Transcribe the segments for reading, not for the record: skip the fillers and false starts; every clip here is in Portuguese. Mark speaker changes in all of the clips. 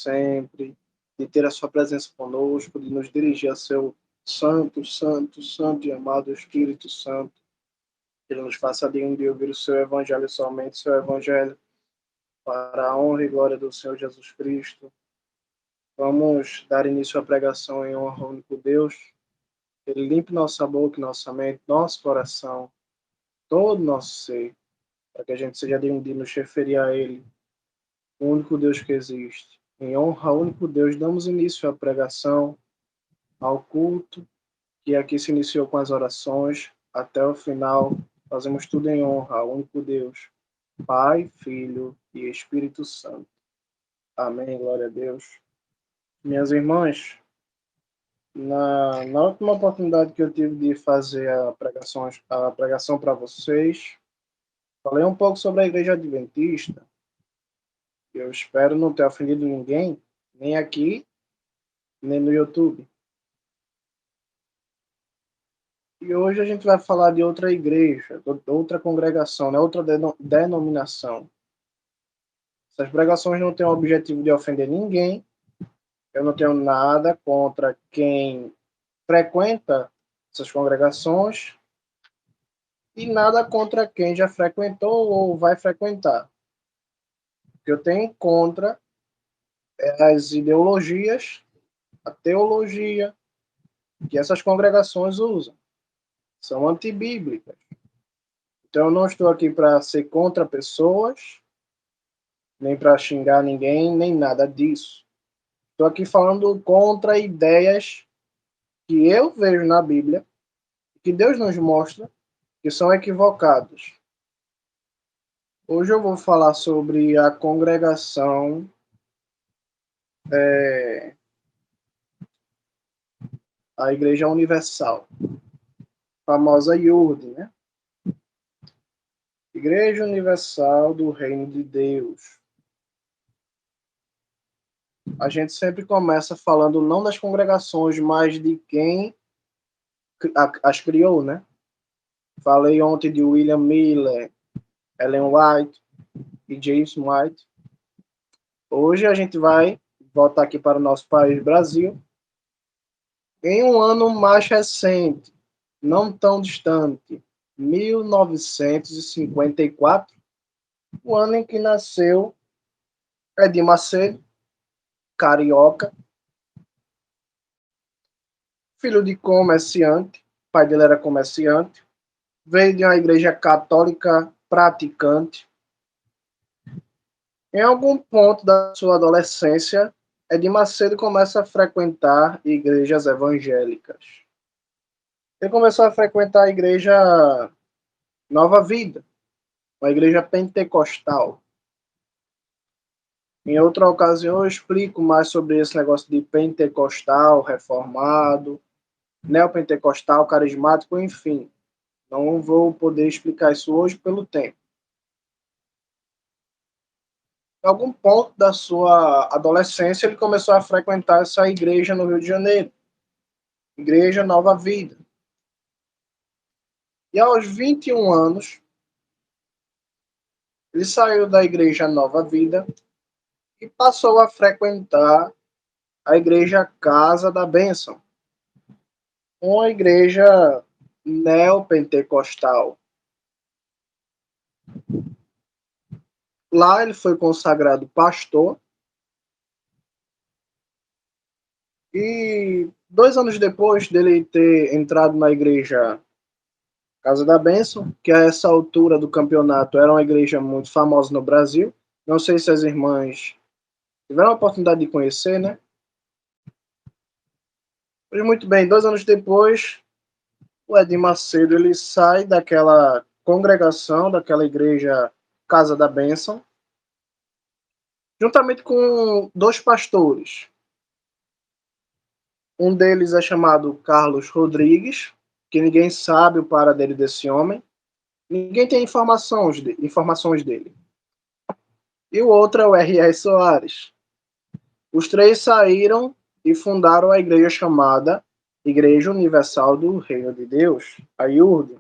Speaker 1: sempre, de ter a sua presença conosco, de nos dirigir a seu santo, santo, santo e amado Espírito Santo. Que ele nos faça digno de ouvir o seu evangelho, somente o seu evangelho, para a honra e glória do Senhor Jesus Cristo. Vamos dar início à pregação em honra ao único Deus. Ele limpe nossa boca, nossa mente, nosso coração, todo nosso ser, para que a gente seja digno de nos referir a Ele, o único Deus que existe. Em honra ao único Deus, damos início à pregação, ao culto, que aqui se iniciou com as orações, até o final, fazemos tudo em honra ao único Deus, Pai, Filho e Espírito Santo. Amém, glória a Deus. Minhas irmãs, na última oportunidade que eu tive de fazer a pregação para vocês, falei um pouco sobre a Igreja Adventista. Eu espero não ter ofendido ninguém, nem aqui, nem no YouTube. E hoje a gente vai falar de outra igreja, outra congregação, né? Outra denominação. Essas pregações não têm o objetivo de ofender ninguém. Eu não tenho nada contra quem frequenta essas congregações e nada contra quem já frequentou ou vai frequentar. O que eu tenho contra é as ideologias, a teologia que essas congregações usam. São antibíblicas. Então eu não estou aqui para ser contra pessoas, nem para xingar ninguém, nem nada disso. Estou aqui falando contra ideias que eu vejo na Bíblia, que Deus nos mostra, que são equivocadas. Hoje eu vou falar sobre a congregação a Igreja Universal, famosa IURD, né? Igreja Universal do Reino de Deus. A gente sempre começa falando não das congregações, mas de quem as criou, né? Falei ontem de William Miller, Ellen White e James White. Hoje a gente vai voltar aqui para o nosso país, Brasil, em um ano mais recente, não tão distante, 1954, o ano em que nasceu Edir Macedo, carioca, filho de comerciante, pai dele era comerciante, veio de uma igreja católica praticante. Em algum ponto da sua adolescência, Edir Macedo começa a frequentar igrejas evangélicas. Ele começou a frequentar a igreja Nova Vida, uma igreja pentecostal. Em outra ocasião eu explico mais sobre esse negócio de pentecostal, reformado, neopentecostal, carismático, enfim. Não vou poder explicar isso hoje pelo tempo. Em algum ponto da sua adolescência, ele começou a frequentar essa igreja no Rio de Janeiro, Igreja Nova Vida. E aos 21 anos, ele saiu da Igreja Nova Vida e passou a frequentar a Igreja Casa da Bênção, uma igreja neopentecostal. Lá ele foi consagrado pastor e 2 anos depois dele ter entrado na igreja Casa da Bênção, que a essa altura do campeonato era uma igreja muito famosa no Brasil, não sei se as irmãs tiveram a oportunidade de conhecer, né? Mas muito bem, 2 anos depois, o Edir Macedo ele sai daquela congregação, daquela igreja Casa da Bênção, juntamente com 2 pastores. Um deles é chamado Carlos Rodrigues, que ninguém sabe o paradeiro desse homem. Ninguém tem informações dele. E o outro é o R.R. Soares. Os 3 saíram e fundaram a igreja chamada Igreja Universal do Reino de Deus, a IURD.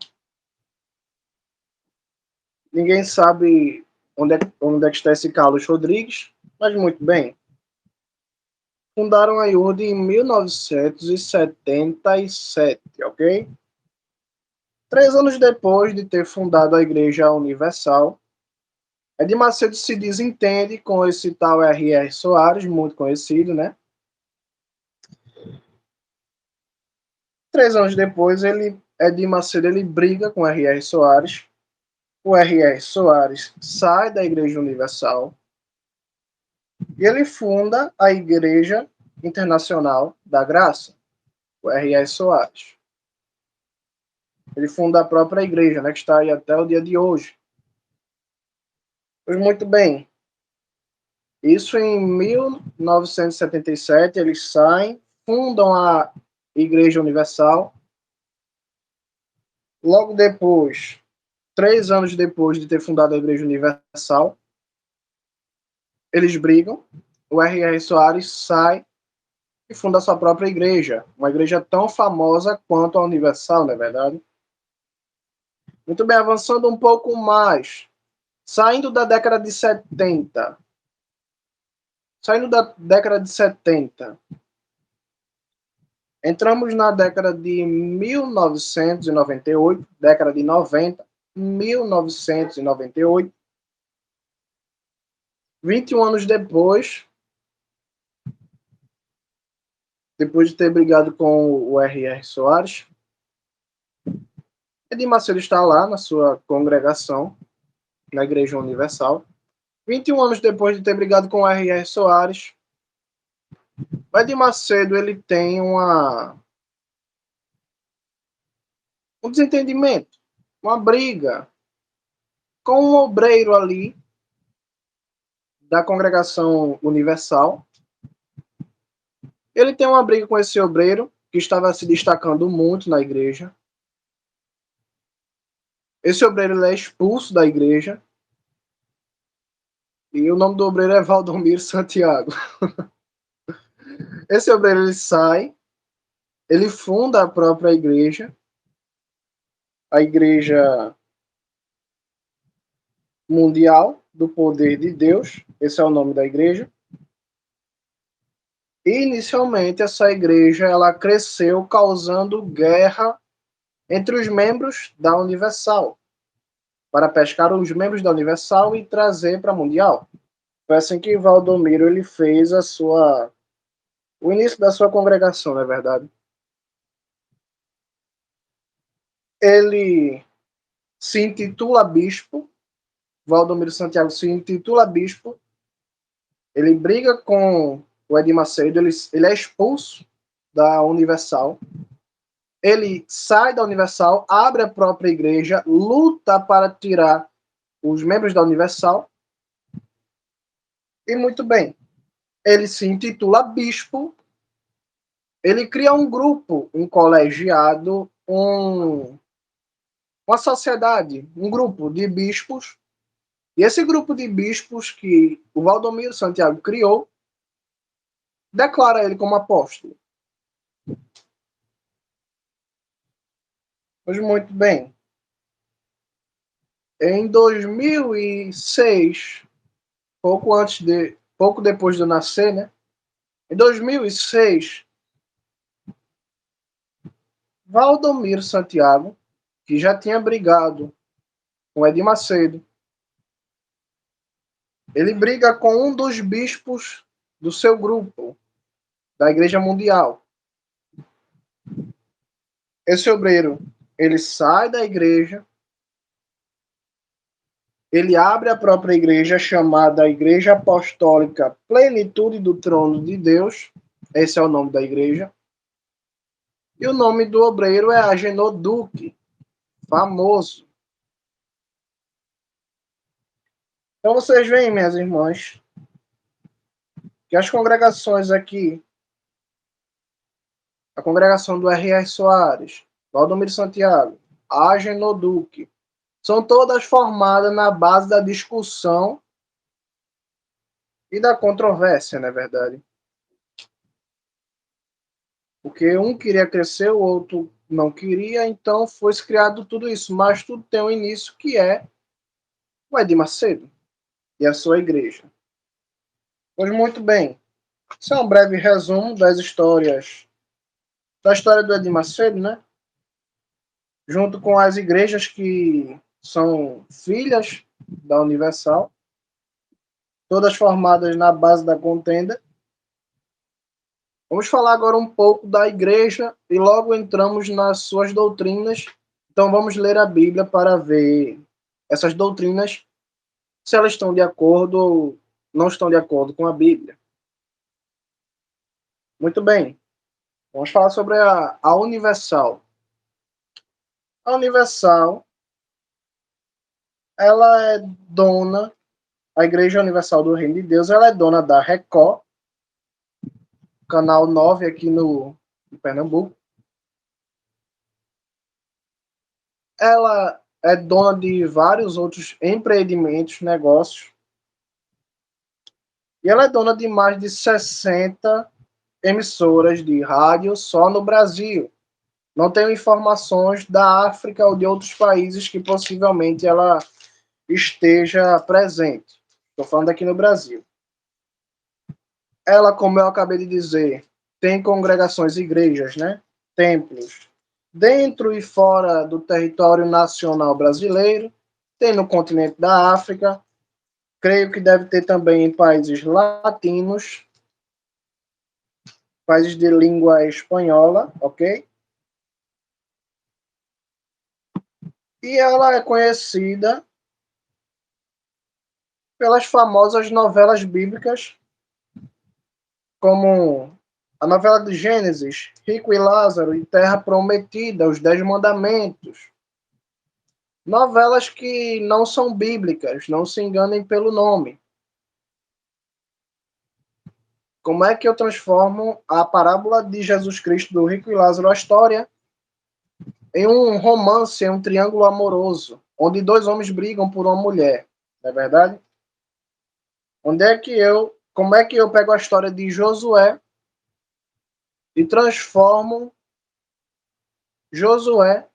Speaker 1: Ninguém sabe onde é que está esse Carlos Rodrigues, mas muito bem. fundaram a IURD em 1977, ok? 3 anos depois de ter fundado a Igreja Universal, Edir Macedo se desentende com esse tal R.R. Soares, muito conhecido, né? 3 anos depois, Edir Macedo briga com R.R. Soares. O R.R. Soares sai da Igreja Universal e ele funda a Igreja Internacional da Graça, o R.R. Soares. Ele funda a própria igreja, né, que está aí até o dia de hoje. Pois muito bem. Isso em 1977, eles saem, fundam a Igreja Universal. Logo depois, 3 anos depois de ter fundado a Igreja Universal, eles brigam. O R.R. Soares sai e funda a sua própria igreja. Uma igreja tão famosa quanto a Universal, não é verdade? Muito bem, avançando um pouco mais. Saindo da década de 70. Saindo da década de 70. Entramos na década de 1998, década de 90, 1998. 21 anos depois de ter brigado com o R.R. Soares, Edir Macedo está lá na sua congregação, na Igreja Universal. 21 anos depois de ter brigado com o R.R. Soares, o Edir Macedo ele tem um desentendimento, uma briga com um obreiro ali da congregação Universal. Ele tem uma briga com esse obreiro que estava se destacando muito na igreja. Esse obreiro é expulso da igreja. E o nome do obreiro é Valdomiro Santiago. Esse obreiro ele sai, ele funda a própria igreja, a Igreja Mundial do Poder de Deus. Esse é o nome da igreja. E, inicialmente, essa igreja ela cresceu causando guerra entre os membros da Universal, para pescar os membros da Universal e trazer para a Mundial. Foi assim que Valdomiro ele fez o início da sua congregação, não é verdade? Ele se intitula bispo, Valdomiro Santiago se intitula bispo, ele briga com o Edir Macedo, ele é expulso da Universal, ele sai da Universal, abre a própria igreja, luta para tirar os membros da Universal, e muito bem, ele se intitula bispo, ele cria um grupo, um colegiado, uma sociedade, um grupo de bispos, e esse grupo de bispos que o Valdomiro Santiago criou, declara ele como apóstolo. Pois muito bem. Em 2006, pouco depois de eu nascer, né? Em 2006, Valdomiro Santiago, que já tinha brigado com Edir Macedo, ele briga com um dos bispos do seu grupo, da Igreja Mundial. Esse obreiro, ele sai da igreja, ele abre a própria igreja chamada Igreja Apostólica Plenitude do Trono de Deus. Esse é o nome da igreja. E o nome do obreiro é Agenor Duque, famoso. Então vocês veem, minhas irmãs, que as congregações aqui, a congregação do R.R. Soares, Valdomiro Santiago, Agenor Duque, são todas formadas na base da discussão e da controvérsia, não é verdade? Porque um queria crescer, o outro não queria, então foi criado tudo isso. Mas tudo tem um início que é o Edir Macedo e a sua igreja. Pois muito bem. Isso é um breve resumo das histórias, da história do Edir Macedo, né? Junto com as igrejas que são filhas da Universal, todas formadas na base da contenda. Vamos falar agora um pouco da igreja e logo entramos nas suas doutrinas. Então vamos ler a Bíblia para ver essas doutrinas, se elas estão de acordo ou não estão de acordo com a Bíblia. Muito bem, vamos falar sobre a Universal. A Universal, ela é dona, a Igreja Universal do Reino de Deus, ela é dona da Record, canal 9 aqui no em Pernambuco. Ela é dona de vários outros empreendimentos, negócios. E ela é dona de mais de 60 emissoras de rádio só no Brasil. Não tenho informações da África ou de outros países que possivelmente ela esteja presente. Estou falando aqui no Brasil. Ela, como eu acabei de dizer, tem congregações, igrejas, né? Templos, dentro e fora do território nacional brasileiro, tem no continente da África, creio que deve ter também em países latinos, países de língua espanhola, ok? E ela é conhecida pelas famosas novelas bíblicas, como a novela de Gênesis, Rico e Lázaro e Terra Prometida, Os Dez Mandamentos. Novelas que não são bíblicas, não se enganem pelo nome. Como é que eu transformo a parábola de Jesus Cristo do Rico e Lázaro, a história, em um romance, em um triângulo amoroso, onde dois homens brigam por uma mulher, não é verdade? Como é que eu pego a história de Josué e transformo Josué,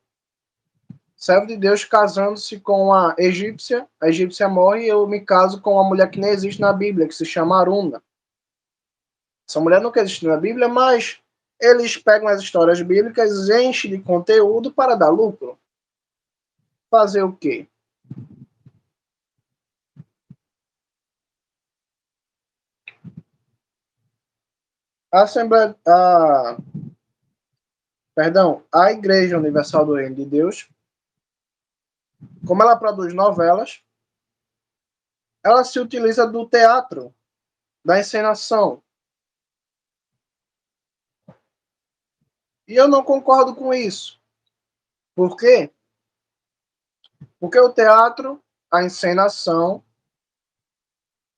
Speaker 1: servo de Deus, casando-se com a egípcia morre e eu me caso com uma mulher que nem existe na Bíblia, que se chama Aruna. Essa mulher nunca existe na Bíblia, mas eles pegam as histórias bíblicas, enchem de conteúdo para dar lucro. Fazer o quê? A Assembleia, a Igreja Universal do Reino de Deus, como ela produz novelas, ela se utiliza do teatro, da encenação. E eu não concordo com isso. Por quê? Porque o teatro, a encenação,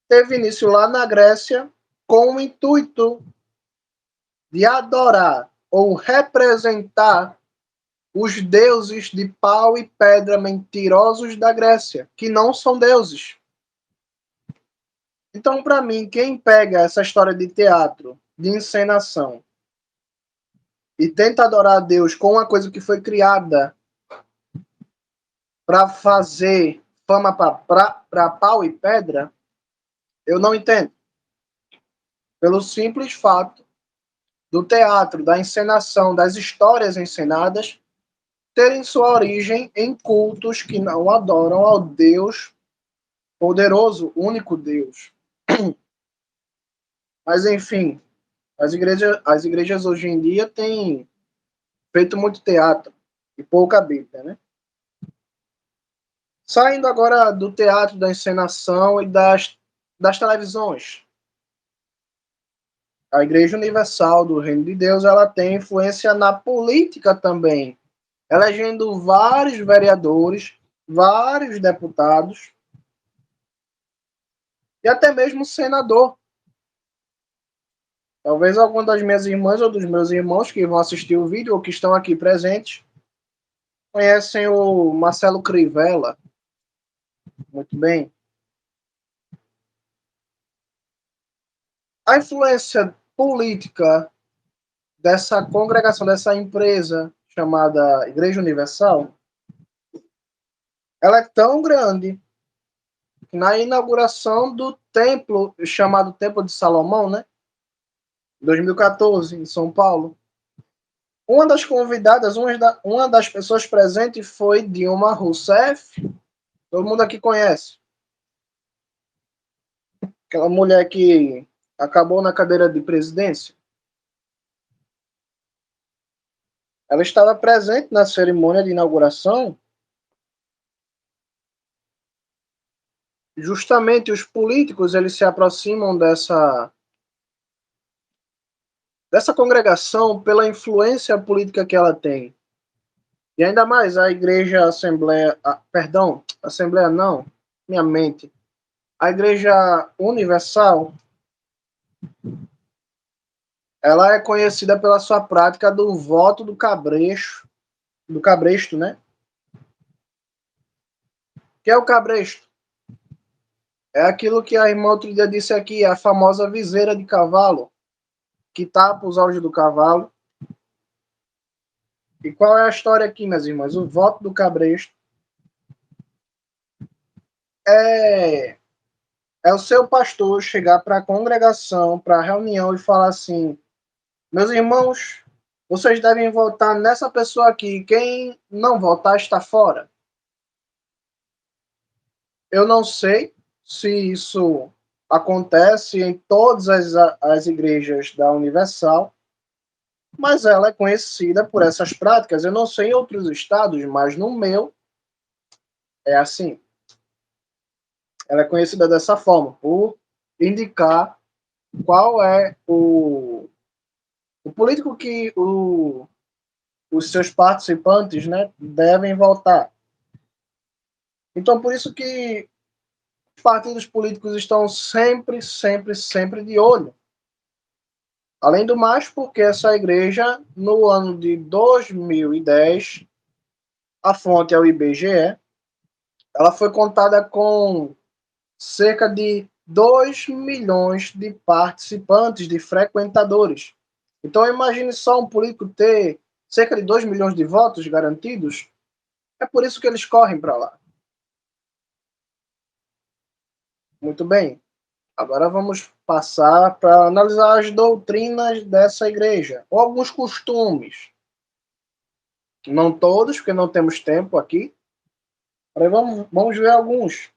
Speaker 1: teve início lá na Grécia com o intuito de adorar ou representar os deuses de pau e pedra mentirosos da Grécia, que não são deuses. Então, para mim, quem pega essa história de teatro, de encenação, e tenta adorar a Deus com uma coisa que foi criada para fazer fama para pau e pedra, eu não entendo. Pelo simples fato do teatro, da encenação, das histórias encenadas terem sua origem em cultos que não adoram ao Deus poderoso, único Deus. Mas, enfim, as igrejas hoje em dia têm feito muito teatro e pouca Bíblia, né? Saindo agora do teatro, da encenação e das televisões. A Igreja Universal do Reino de Deus, ela tem influência na política também, elegendo vários vereadores, vários deputados e até mesmo senador. Talvez alguma das minhas irmãs ou dos meus irmãos que vão assistir o vídeo ou que estão aqui presentes conhecem o Marcelo Crivella muito bem. A influência política dessa congregação, dessa empresa chamada Igreja Universal, ela é tão grande que na inauguração do templo chamado Templo de Salomão, né? Em 2014, em São Paulo. Uma das convidadas, uma das pessoas presentes foi Dilma Rousseff. Todo mundo aqui conhece. Aquela mulher que acabou na cadeira de presidência. Ela estava presente na cerimônia de inauguração. Justamente os políticos, eles se aproximam dessa congregação pela influência política que ela tem. E ainda mais a Igreja Assembleia, Assembleia não, minha mente. A Igreja Universal, ela é conhecida pela sua prática do voto do cabresto, né? O que é o cabresto? É aquilo que a irmã outro dia disse aqui, a famosa viseira de cavalo, que tapa os olhos do cavalo. E qual é a história aqui, minhas irmãs? O voto do cabresto é, é o seu pastor chegar para a congregação, para a reunião e falar assim: meus irmãos, vocês devem votar nessa pessoa aqui. Quem não votar está fora. Eu não sei se isso acontece em todas as igrejas da Universal, mas ela é conhecida por essas práticas. Eu não sei em outros estados, mas no meu é assim. Ela é conhecida dessa forma, por indicar qual é o político que os seus participantes, né, devem votar. Então, por isso que os partidos políticos estão sempre, sempre, sempre de olho. Além do mais, porque essa igreja, no ano de 2010, a fonte é o IBGE, ela foi contada com cerca de 2 milhões de participantes, de frequentadores. Então, imagine só um político ter cerca de 2 milhões de votos garantidos. É por isso que eles correm para lá. Muito bem. Agora vamos passar para analisar as doutrinas dessa igreja, ou alguns costumes. Não todos, porque não temos tempo aqui. Mas vamos ver alguns.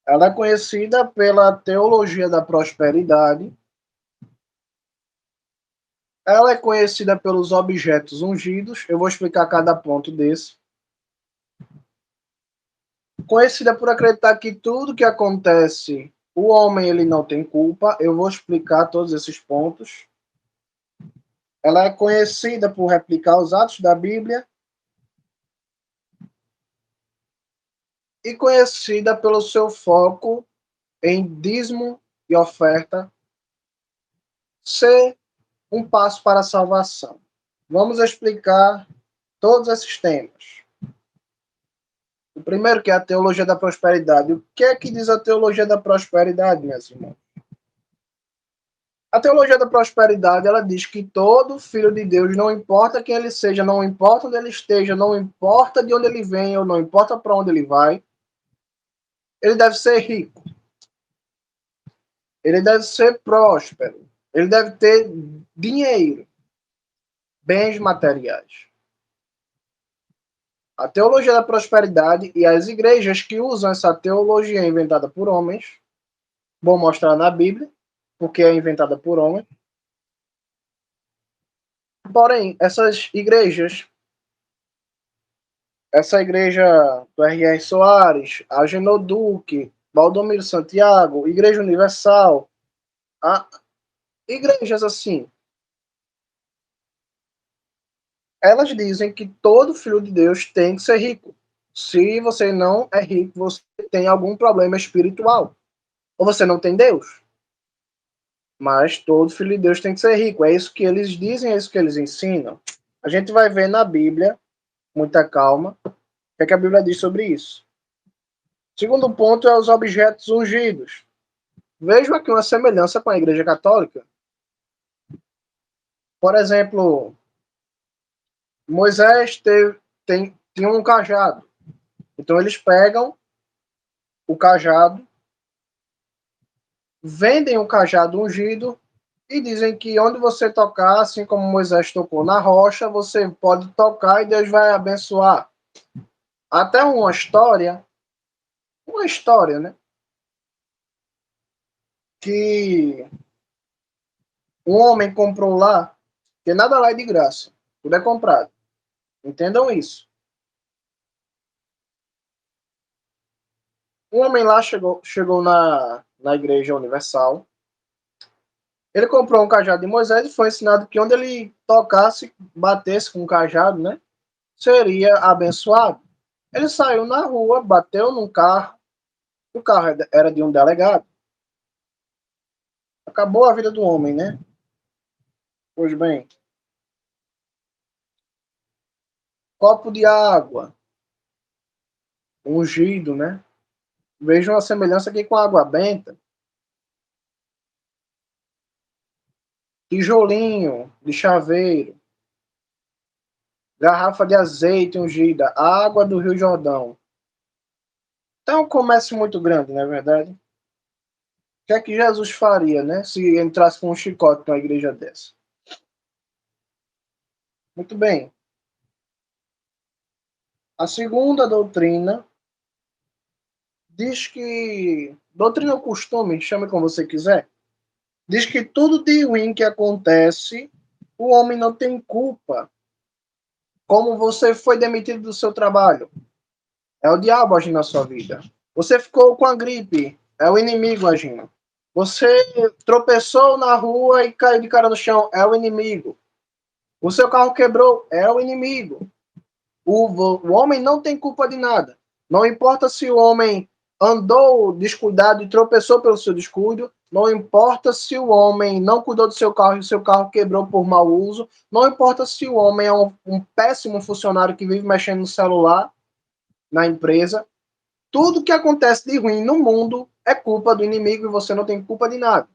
Speaker 1: Ela é conhecida pela teologia da prosperidade. Ela é conhecida pelos objetos ungidos. Eu vou explicar cada ponto desse. Conhecida por acreditar que tudo que acontece, o homem ele não tem culpa. Eu vou explicar todos esses pontos. Ela é conhecida por replicar os atos da Bíblia e conhecida pelo seu foco em dízimo e oferta ser um passo para a salvação. Vamos explicar todos esses temas. O primeiro que é a teologia da prosperidade. O que é que diz a teologia da prosperidade, minhas irmãs? A teologia da prosperidade, ela diz que todo filho de Deus, não importa quem ele seja, não importa onde ele esteja, não importa de onde ele vem, ou não importa para onde ele vai, ele deve ser rico. Ele deve ser próspero. Ele deve ter dinheiro, bens materiais. A teologia da prosperidade e as igrejas que usam essa teologia inventada por homens, vou mostrar na Bíblia, porque é inventada por homens. Porém, essas igrejas, essa igreja do R.R. Soares, Agenor Duque, Valdomiro Santiago, Igreja Universal, igrejas assim, elas dizem que todo filho de Deus tem que ser rico. Se você não é rico, você tem algum problema espiritual. Ou você não tem Deus. Mas todo filho de Deus tem que ser rico. É isso que eles dizem, é isso que eles ensinam. A gente vai ver na Bíblia, muita calma, o que, é que a Bíblia diz sobre isso. Segundo ponto é os objetos ungidos. Vejo aqui uma semelhança com a Igreja Católica. Por exemplo, Moisés tinha um cajado. Então eles pegam o cajado, vendem o cajado ungido E dizem que onde você tocar, assim como Moisés tocou na rocha, você pode tocar e Deus vai abençoar. Até uma história, né? Que um homem comprou lá, que nada lá é de graça, tudo é comprado. Entendam isso. Um homem lá chegou na Igreja Universal. Ele comprou um cajado de Moisés e foi ensinado que onde ele tocasse, batesse com o cajado, né? Seria abençoado. Ele saiu na rua, bateu num carro, o carro era de um delegado. Acabou a vida do homem, né? Pois bem, copo de água, ungido, né? Vejo uma semelhança aqui com a água benta. Tijolinho de chaveiro, garrafa de azeite ungida, água do Rio Jordão. Então, é um comércio muito grande, não é verdade? O que é que Jesus faria, né? Se entrasse com um chicote numa igreja dessa? Muito bem. A segunda doutrina diz que. Doutrina ou costume, chame como você quiser. Diz que tudo de ruim que acontece, o homem não tem culpa. Como você foi demitido do seu trabalho, é o diabo agindo na sua vida. Você ficou com a gripe, é o inimigo agindo. Você tropeçou na rua e caiu de cara no chão, é o inimigo. O seu carro quebrou, é o inimigo. O homem não tem culpa de nada. Não importa se o homem andou descuidado e tropeçou pelo seu descuido, não importa se o homem não cuidou do seu carro e o seu carro quebrou por mau uso, não importa se o homem é um péssimo funcionário que vive mexendo no celular na empresa. Tudo que acontece de ruim no mundo é culpa do inimigo e você não tem culpa de nada.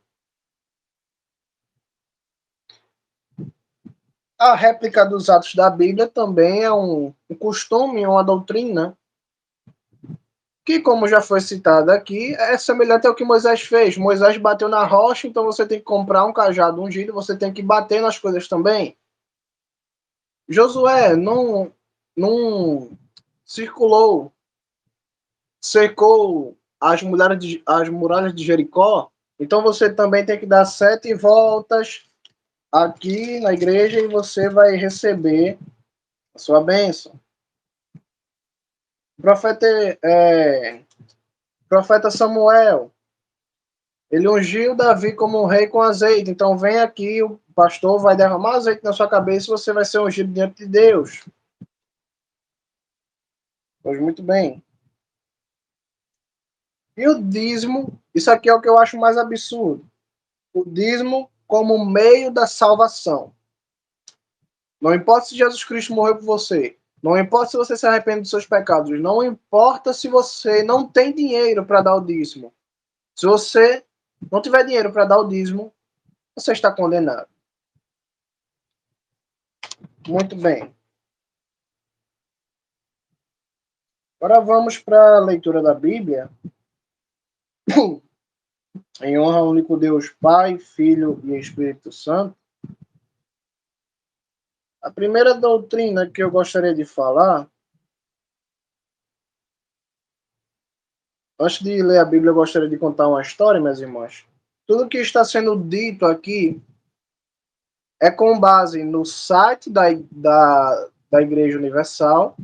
Speaker 1: A réplica dos atos da Bíblia também é um costume, uma doutrina que, como já foi citado aqui, é semelhante ao que Moisés fez. Moisés bateu na rocha, então você tem que comprar um cajado ungido, você tem que bater nas coisas também. Josué não circulou, cercou as muralhas de Jericó, então você também tem que dar 7 voltas aqui na igreja e você vai receber a sua bênção. O profeta Samuel, ele ungiu Davi como um rei com azeite. Então vem aqui, o pastor vai derramar azeite na sua cabeça e você vai ser ungido diante de Deus. Pois muito bem. E o dízimo, isso aqui é o que eu acho mais absurdo. O dízimo como meio da salvação. Não importa se Jesus Cristo morreu por você. Não importa se você se arrepende dos seus pecados. Não importa se você não tem dinheiro para dar o dízimo. Se você não tiver dinheiro para dar o dízimo, você está condenado. Muito bem. Agora vamos para a leitura da Bíblia. Em honra ao único Deus, Pai, Filho e Espírito Santo. A primeira doutrina que eu gostaria de falar, antes de ler a Bíblia, eu gostaria de contar uma história, meus irmãos. Tudo que está sendo dito aqui é com base no site da Igreja Universal,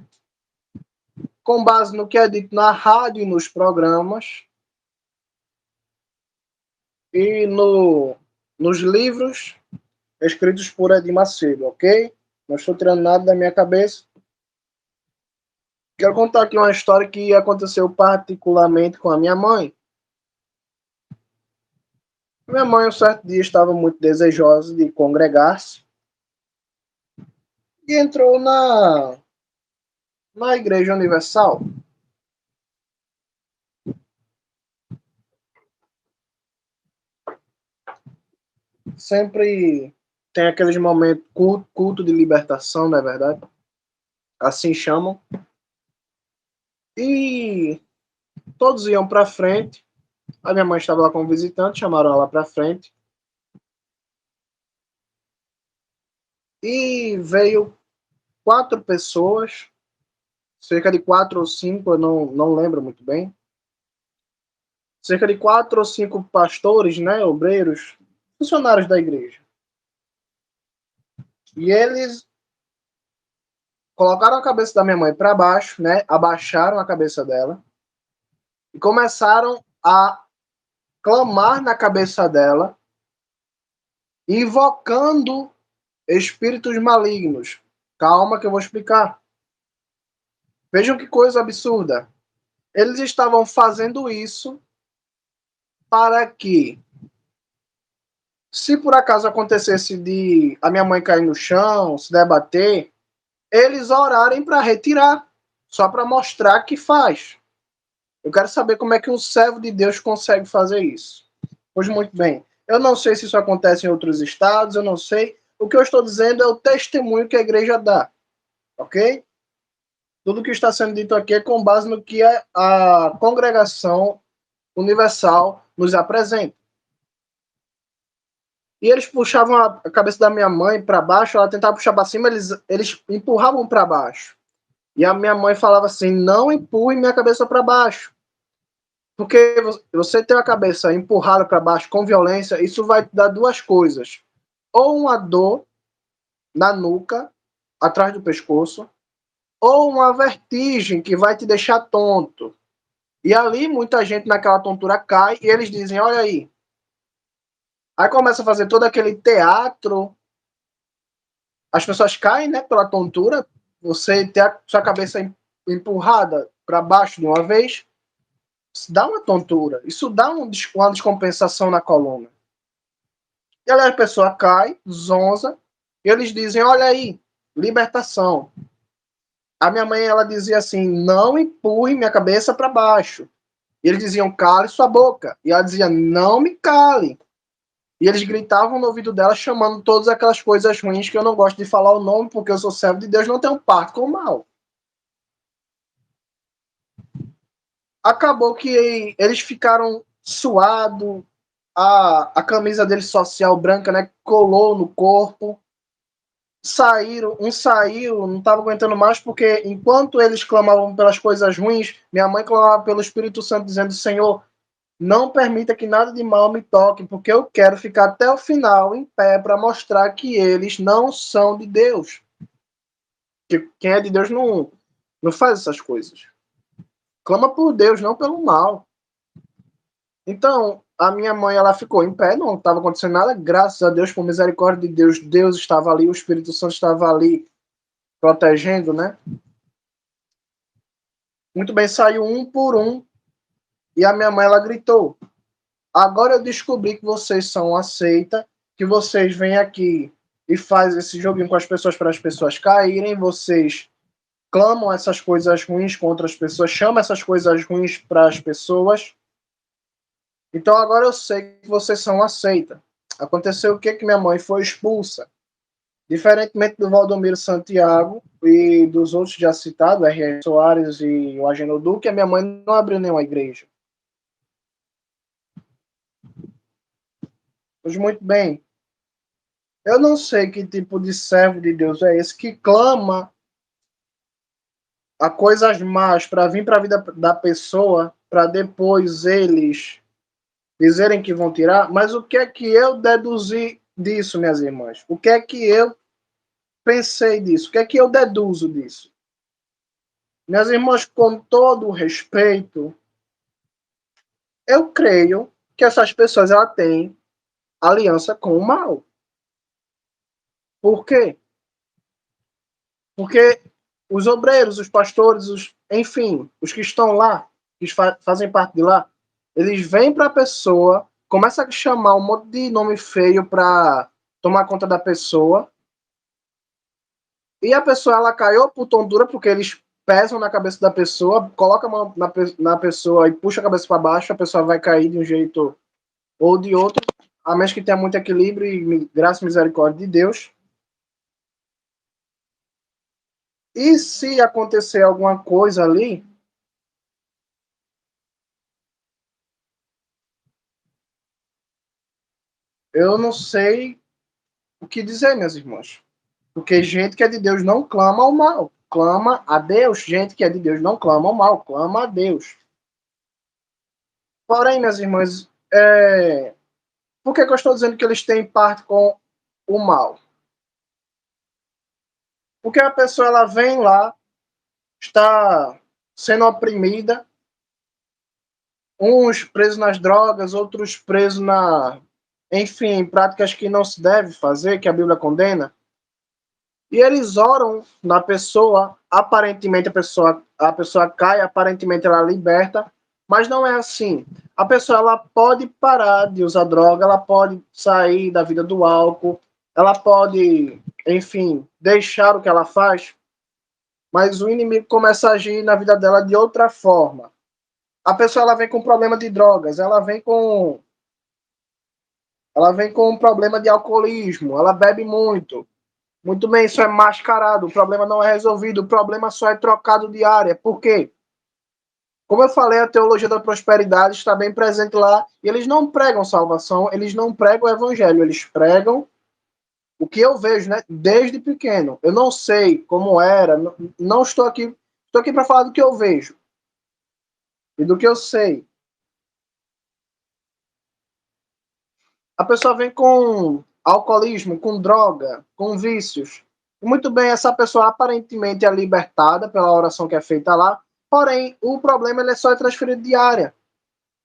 Speaker 1: com base no que é dito na rádio e nos programas, e nos livros escritos por Edir Macedo, ok? Não estou tirando nada da minha cabeça. Quero contar aqui uma história que aconteceu particularmente com a minha mãe. Minha mãe, um certo dia, estava muito desejosa de congregar-se e entrou na Igreja Universal. Sempre tem aqueles momentos, culto de libertação, não é verdade? Assim chamam. E todos iam para frente. A minha mãe estava lá como visitante, chamaram ela para frente. e veio 4 pessoas, cerca de 4 ou 5, eu não lembro muito bem, cerca de 4 ou 5 pastores, né, obreiros, funcionários da igreja. E eles colocaram a cabeça da minha mãe para baixo, né, abaixaram a cabeça dela e começaram a clamar na cabeça dela, invocando espíritos malignos. Calma que eu vou explicar. Vejam que coisa absurda. Eles estavam fazendo isso para que, se por acaso acontecesse de a minha mãe cair no chão, se debater, eles orarem para retirar, só para mostrar que faz. Eu quero saber como é que um servo de Deus consegue fazer isso. Pois muito bem. Eu não sei se isso acontece em outros estados, eu não sei. O que eu estou dizendo é o testemunho que a igreja dá, ok? Tudo que está sendo dito aqui é com base no que a congregação universal nos apresenta. E eles puxavam a cabeça da minha mãe para baixo, ela tentava puxar para cima, eles empurravam para baixo. E a minha mãe falava assim: não empurre minha cabeça para baixo. Porque você ter a cabeça empurrada para baixo com violência, isso vai dar duas coisas. Ou uma dor na nuca, atrás do pescoço, ou uma vertigem que vai te deixar tonto. E ali muita gente naquela tontura cai e eles dizem: olha aí. Aí começa a fazer todo aquele teatro, as pessoas caem, né, pela tontura, você ter a sua cabeça empurrada para baixo de uma vez, isso dá uma tontura, isso dá uma descompensação na coluna. E aí a pessoa cai, zonza, e eles dizem: olha aí, libertação. A minha mãe, ela dizia assim: não empurre minha cabeça para baixo. E eles diziam: cale sua boca. E ela dizia: não me cale. E eles gritavam no ouvido dela, chamando todas aquelas coisas ruins que eu não gosto de falar o nome, porque eu sou servo de Deus, não tenho parte com o mal. Acabou que eles ficaram suados, a camisa dele social branca, né, colou no corpo, saíram, um saiu, não estava aguentando mais, porque enquanto eles clamavam pelas coisas ruins, minha mãe clamava pelo Espírito Santo, dizendo: Senhor, não permita que nada de mal me toque, porque eu quero ficar até o final em pé para mostrar que eles não são de Deus. Que quem é de Deus não faz essas coisas. Clama por Deus, não pelo mal. Então, a minha mãe, ela ficou em pé, não estava acontecendo nada, graças a Deus, por misericórdia de Deus, Deus estava ali, o Espírito Santo estava ali protegendo, né? Muito bem, saiu um por um, e a minha mãe, ela gritou: agora eu descobri que vocês são uma seita, que vocês vêm aqui e fazem esse joguinho com as pessoas para as pessoas caírem, vocês clamam essas coisas ruins contra as pessoas, chamam essas coisas ruins para as pessoas. Então agora eu sei que vocês são uma seita. Aconteceu o que? Que minha mãe foi expulsa. Diferentemente do Valdomiro Santiago e dos outros já citados, R.R. Soares e o Agenor Duque, a minha mãe não abriu nenhuma igreja. Pois muito bem, eu não sei que tipo de servo de Deus é esse que clama a coisas más para vir para a vida da pessoa, para depois eles dizerem que vão tirar, mas o que é que eu deduzi disso, minhas irmãs? O que é que eu pensei disso? O que é que eu deduzo disso? Minhas irmãs, com todo o respeito, eu creio que essas pessoas ela têm aliança com o mal. Por quê? Porque os obreiros, os pastores, enfim, os que estão lá, que fazem parte de lá, eles vêm para a pessoa, começam a chamar um monte de nome feio para tomar conta da pessoa, e a pessoa ela caiu por tontura porque eles pesam na cabeça da pessoa, coloca a mão na pessoa e puxa a cabeça para baixo, a pessoa vai cair de um jeito ou de outro, a menos que tenha muito equilíbrio e graça e misericórdia de Deus. E se acontecer alguma coisa ali, eu não sei o que dizer, minhas irmãs. Porque gente que é de Deus não clama ao mal, clama a Deus. Gente que é de Deus não clama ao mal, clama a Deus. Porém, minhas irmãs, por que eu estou dizendo que eles têm parte com o mal? Porque a pessoa ela vem lá, está sendo oprimida, uns presos nas drogas, outros presos enfim, práticas que não se deve fazer, que a Bíblia condena. E eles oram na pessoa, aparentemente a pessoa cai, aparentemente ela liberta, mas não é assim. A pessoa ela pode parar de usar droga, ela pode sair da vida do álcool, ela pode, enfim, deixar o que ela faz, mas o inimigo começa a agir na vida dela de outra forma. A pessoa ela vem com problema de drogas, ela vem com um problema de alcoolismo, ela bebe muito. Muito bem, isso é mascarado, o problema não é resolvido, o problema só é trocado de área. Por quê? Como eu falei, a teologia da prosperidade está bem presente lá, e eles não pregam salvação, eles não pregam o evangelho, eles pregam o que eu vejo, né, desde pequeno. Eu não sei como era, não estou aqui para falar do que eu vejo e do que eu sei. A pessoa vem com alcoolismo, com droga, com vícios. Muito bem, essa pessoa aparentemente é libertada pela oração que é feita lá, porém, o problema ele é só transferido de área.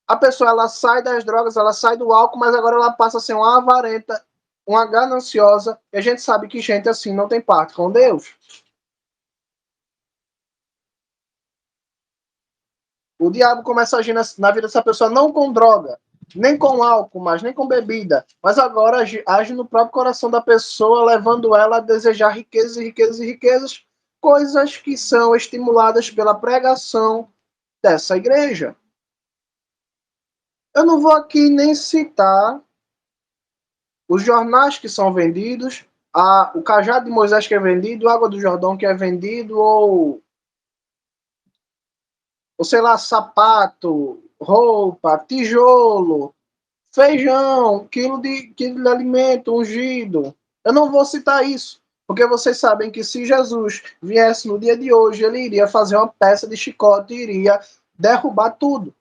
Speaker 1: A pessoa ela sai das drogas, ela sai do álcool, mas agora ela passa a ser uma avarenta, uma gananciosa, e a gente sabe que gente assim não tem parte com Deus. O diabo começa a agir na vida dessa pessoa não com droga, nem com álcool, mas nem com bebida, mas agora age no próprio coração da pessoa, levando ela a desejar riquezas e riquezas e riquezas, coisas que são estimuladas pela pregação dessa igreja. Eu não vou aqui nem citar os jornais que são vendidos, o cajado de Moisés que é vendido, a água do Jordão que é vendido, ou sei lá, sapato, roupa, tijolo, feijão, quilo de alimento ungido. Eu não vou citar isso, porque vocês sabem que se Jesus viesse no dia de hoje, ele iria fazer uma peça de chicote e iria derrubar tudo.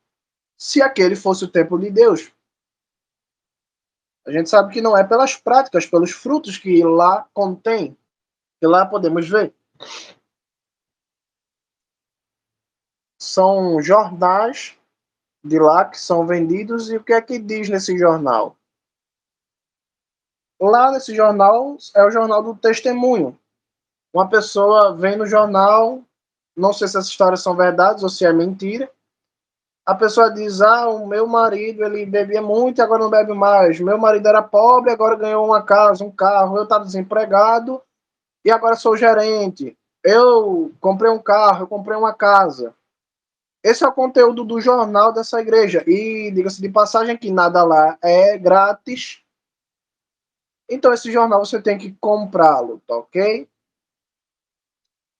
Speaker 1: Se aquele fosse o templo de Deus. A gente sabe que não é pelas práticas, pelos frutos que lá contém, que lá podemos ver. São jornais de lá que são vendidos e o que é que diz nesse jornal? Lá nesse jornal é o jornal do testemunho. Uma pessoa vem no jornal, não sei se essas histórias são verdades ou se é mentira. A pessoa diz: o meu marido ele bebia muito e agora não bebe mais. Meu marido era pobre, agora ganhou uma casa, um carro. Eu estava desempregado e agora sou gerente. Eu comprei um carro, eu comprei uma casa. Esse é o conteúdo do jornal dessa igreja. E diga-se de passagem que nada lá é grátis. Então esse jornal você tem que comprá-lo, tá ok?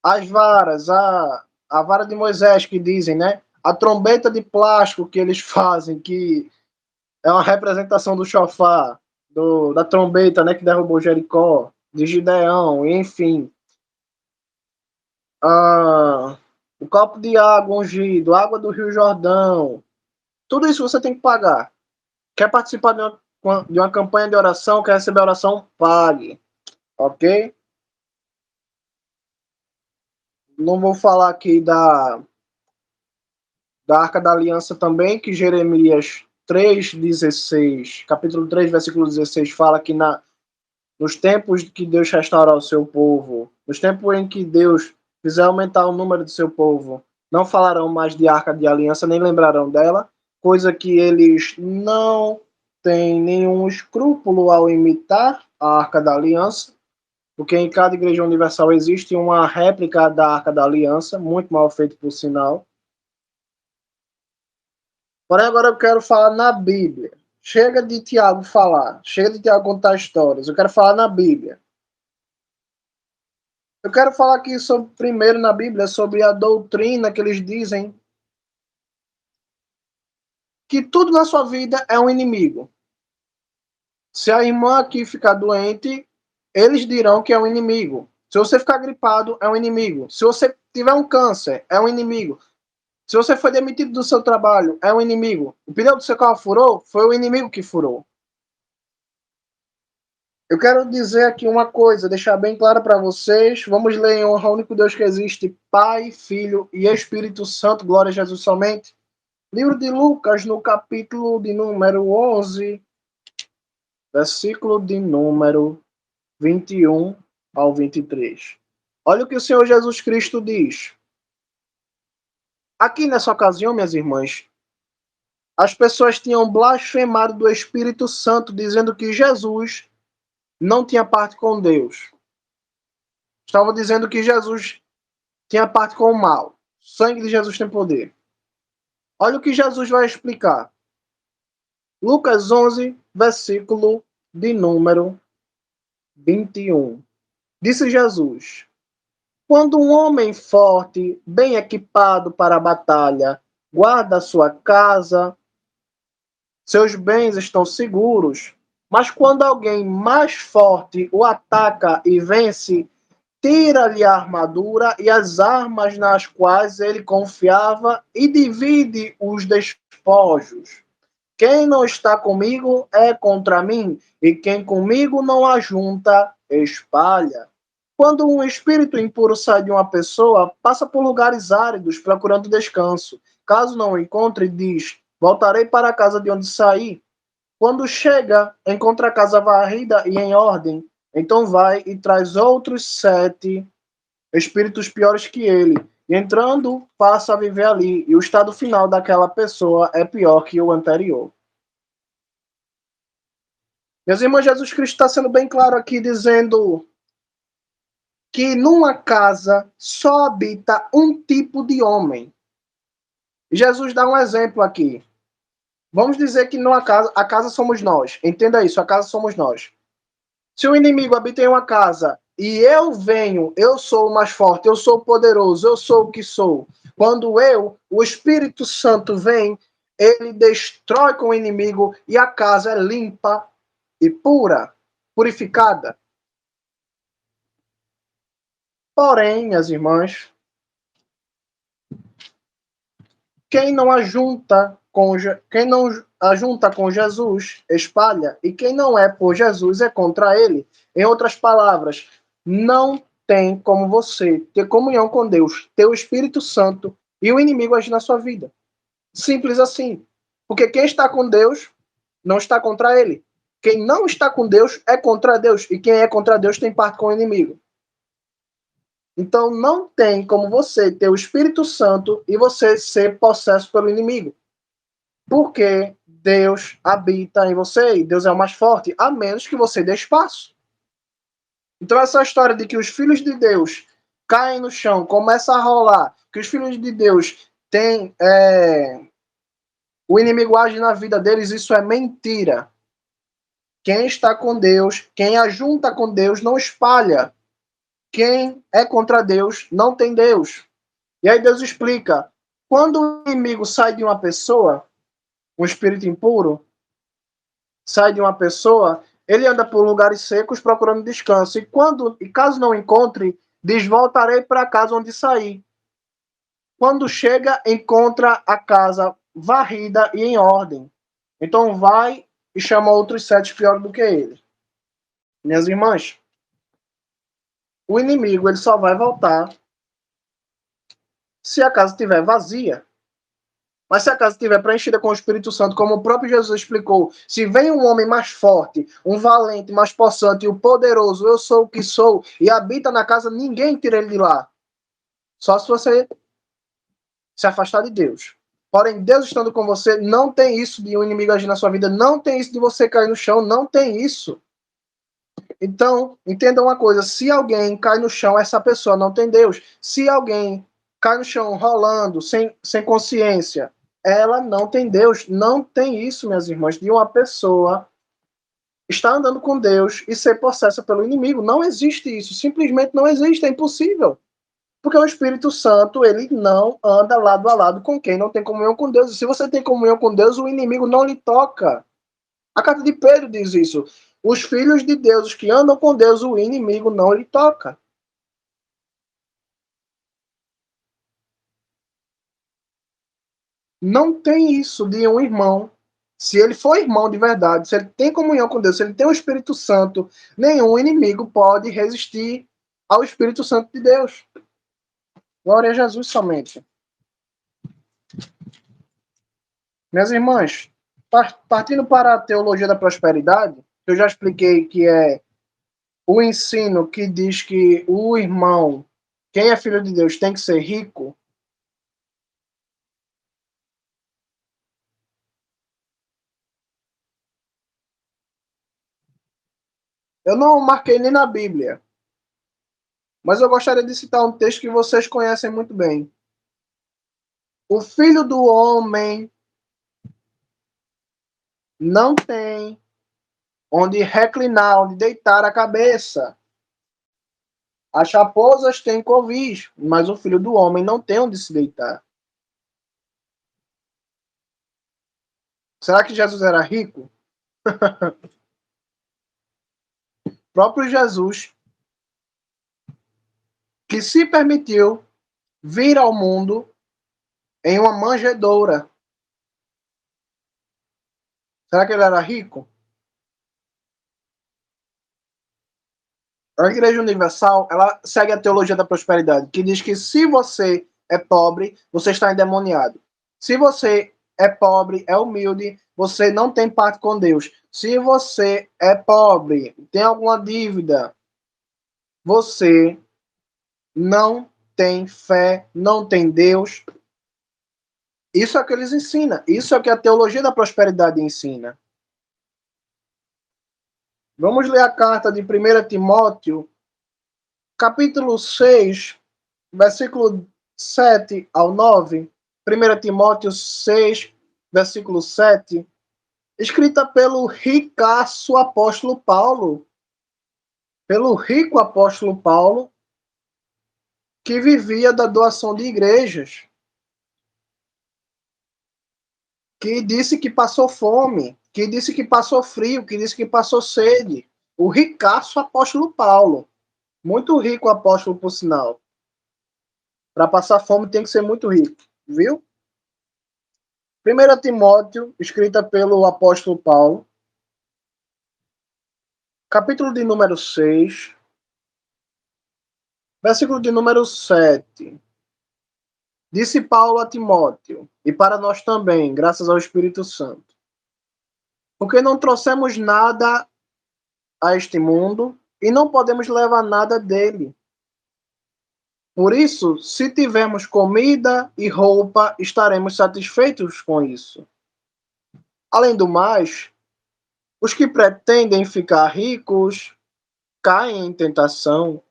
Speaker 1: As varas, a vara de Moisés que dizem, né? A trombeta de plástico que eles fazem, que é uma representação do chofar, da trombeta, né? Que derrubou Jericó, de Gideão, enfim. O copo de água ungido, água do Rio Jordão. Tudo isso você tem que pagar. Quer participar de uma campanha de oração, quer receber oração, pague. Ok? Não vou falar aqui da Arca da Aliança também, que Jeremias 3,16, capítulo 3, versículo 16, fala que nos tempos que Deus restaurar o seu povo, nos tempos em que Deus fizer aumentar o número do seu povo, não falarão mais de Arca de Aliança, nem lembrarão dela, coisa que eles não têm nenhum escrúpulo ao imitar a Arca da Aliança, porque em cada igreja universal existe uma réplica da Arca da Aliança, muito mal feito por sinal. Porém, agora eu quero falar na Bíblia. Chega de Tiago falar, chega de Tiago contar histórias. Eu quero falar na Bíblia. Eu quero falar aqui sobre, primeiro na Bíblia, sobre a doutrina que eles dizem que tudo na sua vida é um inimigo. Se a irmã aqui ficar doente, eles dirão que é um inimigo. Se você ficar gripado, é um inimigo. Se você tiver um câncer, é um inimigo. Se você foi demitido do seu trabalho, é um inimigo. O pneu do seu carro furou, foi o inimigo que furou. Eu quero dizer aqui uma coisa, deixar bem claro para vocês. Vamos ler em honra ao único Deus que existe, Pai, Filho e Espírito Santo. Glória a Jesus somente. Livro de Lucas, no capítulo de número 11, versículo de número 21 ao 23. Olha o que o Senhor Jesus Cristo diz. Aqui nessa ocasião, minhas irmãs, as pessoas tinham blasfemado do Espírito Santo, dizendo que Jesus não tinha parte com Deus. Estavam dizendo que Jesus tinha parte com o mal. O sangue de Jesus tem poder. Olha o que Jesus vai explicar. Lucas 11, versículo de número 21. Disse Jesus: quando um homem forte, bem equipado para a batalha, guarda sua casa, seus bens estão seguros. Mas quando alguém mais forte o ataca e vence, tira-lhe a armadura e as armas nas quais ele confiava e divide os despojos. Quem não está comigo é contra mim, e quem comigo não ajunta, espalha. Quando um espírito impuro sai de uma pessoa, passa por lugares áridos procurando descanso. Caso não o encontre, diz: voltarei para a casa de onde saí. Quando chega, encontra a casa varrida e em ordem. Então vai e traz outros 7 espíritos piores que ele. E entrando, passa a viver ali. E o estado final daquela pessoa é pior que o anterior. Meus irmãos, Jesus Cristo está sendo bem claro aqui, dizendo que numa casa só habita um tipo de homem. Jesus dá um exemplo aqui. Vamos dizer que numa casa, a casa somos nós. Entenda isso, a casa somos nós. Se o inimigo habita em uma casa e eu venho, eu sou o mais forte, eu sou o poderoso, eu sou o que sou. Quando o Espírito Santo vem, ele destrói com o inimigo e a casa é limpa e pura, purificada. Porém, minhas irmãs, quem não ajunta com Jesus, espalha, e quem não é por Jesus é contra ele. Em outras palavras, não tem como você ter comunhão com Deus, ter o Espírito Santo e o inimigo agir na sua vida. Simples assim. Porque quem está com Deus não está contra ele. Quem não está com Deus é contra Deus. E quem é contra Deus tem parte com o inimigo. Então não tem como você ter o Espírito Santo e você ser possesso pelo inimigo. Porque Deus habita em você e Deus é o mais forte, a menos que você dê espaço. Então essa história de que os filhos de Deus caem no chão, começa a rolar, que os filhos de Deus têm o inimigo age na vida deles, isso é mentira. Quem está com Deus, quem ajunta com Deus, não espalha. Quem é contra Deus, não tem Deus. E aí Deus explica, quando o inimigo sai de uma pessoa, um espírito impuro, sai de uma pessoa, ele anda por lugares secos procurando descanso. E caso não encontre, diz: voltarei para a casa onde saí. Quando chega, encontra a casa varrida e em ordem. Então vai e chama outros 7 piores do que ele. Minhas irmãs, o inimigo ele só vai voltar se a casa estiver vazia. Mas se a casa estiver preenchida com o Espírito Santo, como o próprio Jesus explicou, se vem um homem mais forte, um valente, mais possante, o poderoso, eu sou o que sou, e habita na casa, ninguém tira ele de lá. Só se você se afastar de Deus. Porém, Deus estando com você, não tem isso de um inimigo agir na sua vida, não tem isso de você cair no chão, não tem isso. Então, entenda uma coisa, se alguém cai no chão, essa pessoa não tem Deus. Se alguém cai no chão rolando, sem consciência, ela não tem Deus. Não tem isso, minhas irmãs, de uma pessoa estar andando com Deus e ser possessa pelo inimigo. Não existe isso. Simplesmente não existe. É impossível. Porque o Espírito Santo, ele não anda lado a lado com quem não tem comunhão com Deus. E se você tem comunhão com Deus, o inimigo não lhe toca. A carta de Pedro diz isso. Os filhos de Deus, os que andam com Deus, o inimigo não lhe toca. Não tem isso de um irmão. Se ele for irmão de verdade, se ele tem comunhão com Deus, se ele tem o Espírito Santo, nenhum inimigo pode resistir ao Espírito Santo de Deus. Glória a Jesus somente. Minhas irmãs, partindo para a teologia da prosperidade, eu já expliquei que é o ensino que diz que o irmão, quem é filho de Deus, tem que ser rico. Eu não marquei nem na Bíblia, mas eu gostaria de citar um texto que vocês conhecem muito bem. O filho do homem não tem onde reclinar, onde deitar a cabeça. As raposas têm covis, mas o filho do homem não tem onde se deitar. Será que Jesus era rico? O próprio Jesus, que se permitiu vir ao mundo em uma manjedoura. Será que ele era rico? A Igreja Universal, ela segue a teologia da prosperidade, que diz que se você é pobre, você está endemoniado. Se você é pobre, é humilde, você não tem parte com Deus. Se você é pobre, tem alguma dívida, você não tem fé, não tem Deus. Isso é o que eles ensinam. Isso é o que a teologia da prosperidade ensina. Vamos ler a carta de 1 Timóteo, capítulo 6, versículo 7 ao 9. 1 Timóteo 6, versículo 7. Escrita pelo ricaço apóstolo Paulo. Pelo rico apóstolo Paulo, que vivia da doação de igrejas. Que disse que passou fome, que disse que passou frio, que disse que passou sede. O ricaço apóstolo Paulo. Muito rico apóstolo, por sinal. Para passar fome tem que ser muito rico, viu? 1 Timóteo, escrita pelo apóstolo Paulo, capítulo de número 6, versículo de número 7. Disse Paulo a Timóteo, e para nós também, graças ao Espírito Santo, porque não trouxemos nada a este mundo e não podemos levar nada dele. Por isso, se tivermos comida e roupa, estaremos satisfeitos com isso. Além do mais, os que pretendem ficar ricos caem em tentação,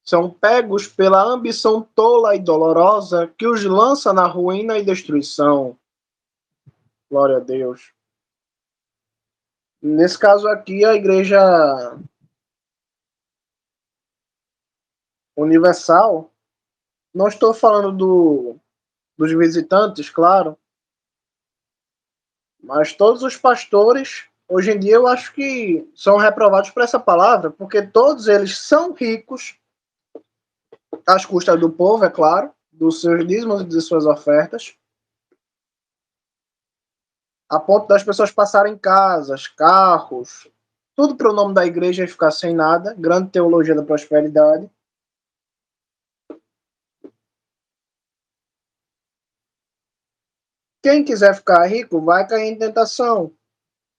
Speaker 1: são pegos pela ambição tola e dolorosa que os lança na ruína e destruição. Glória a Deus. Nesse caso aqui, a Igreja Universal, não estou falando dos visitantes, claro, mas todos os pastores, hoje em dia, eu acho que são reprovados por essa palavra, porque todos eles são ricos, às custas do povo, é claro, dos seus dízimos e de suas ofertas, a ponto das pessoas passarem casas, carros, tudo para o nome da igreja e ficar sem nada. Grande teologia da prosperidade. Quem quiser ficar rico vai cair em tentação,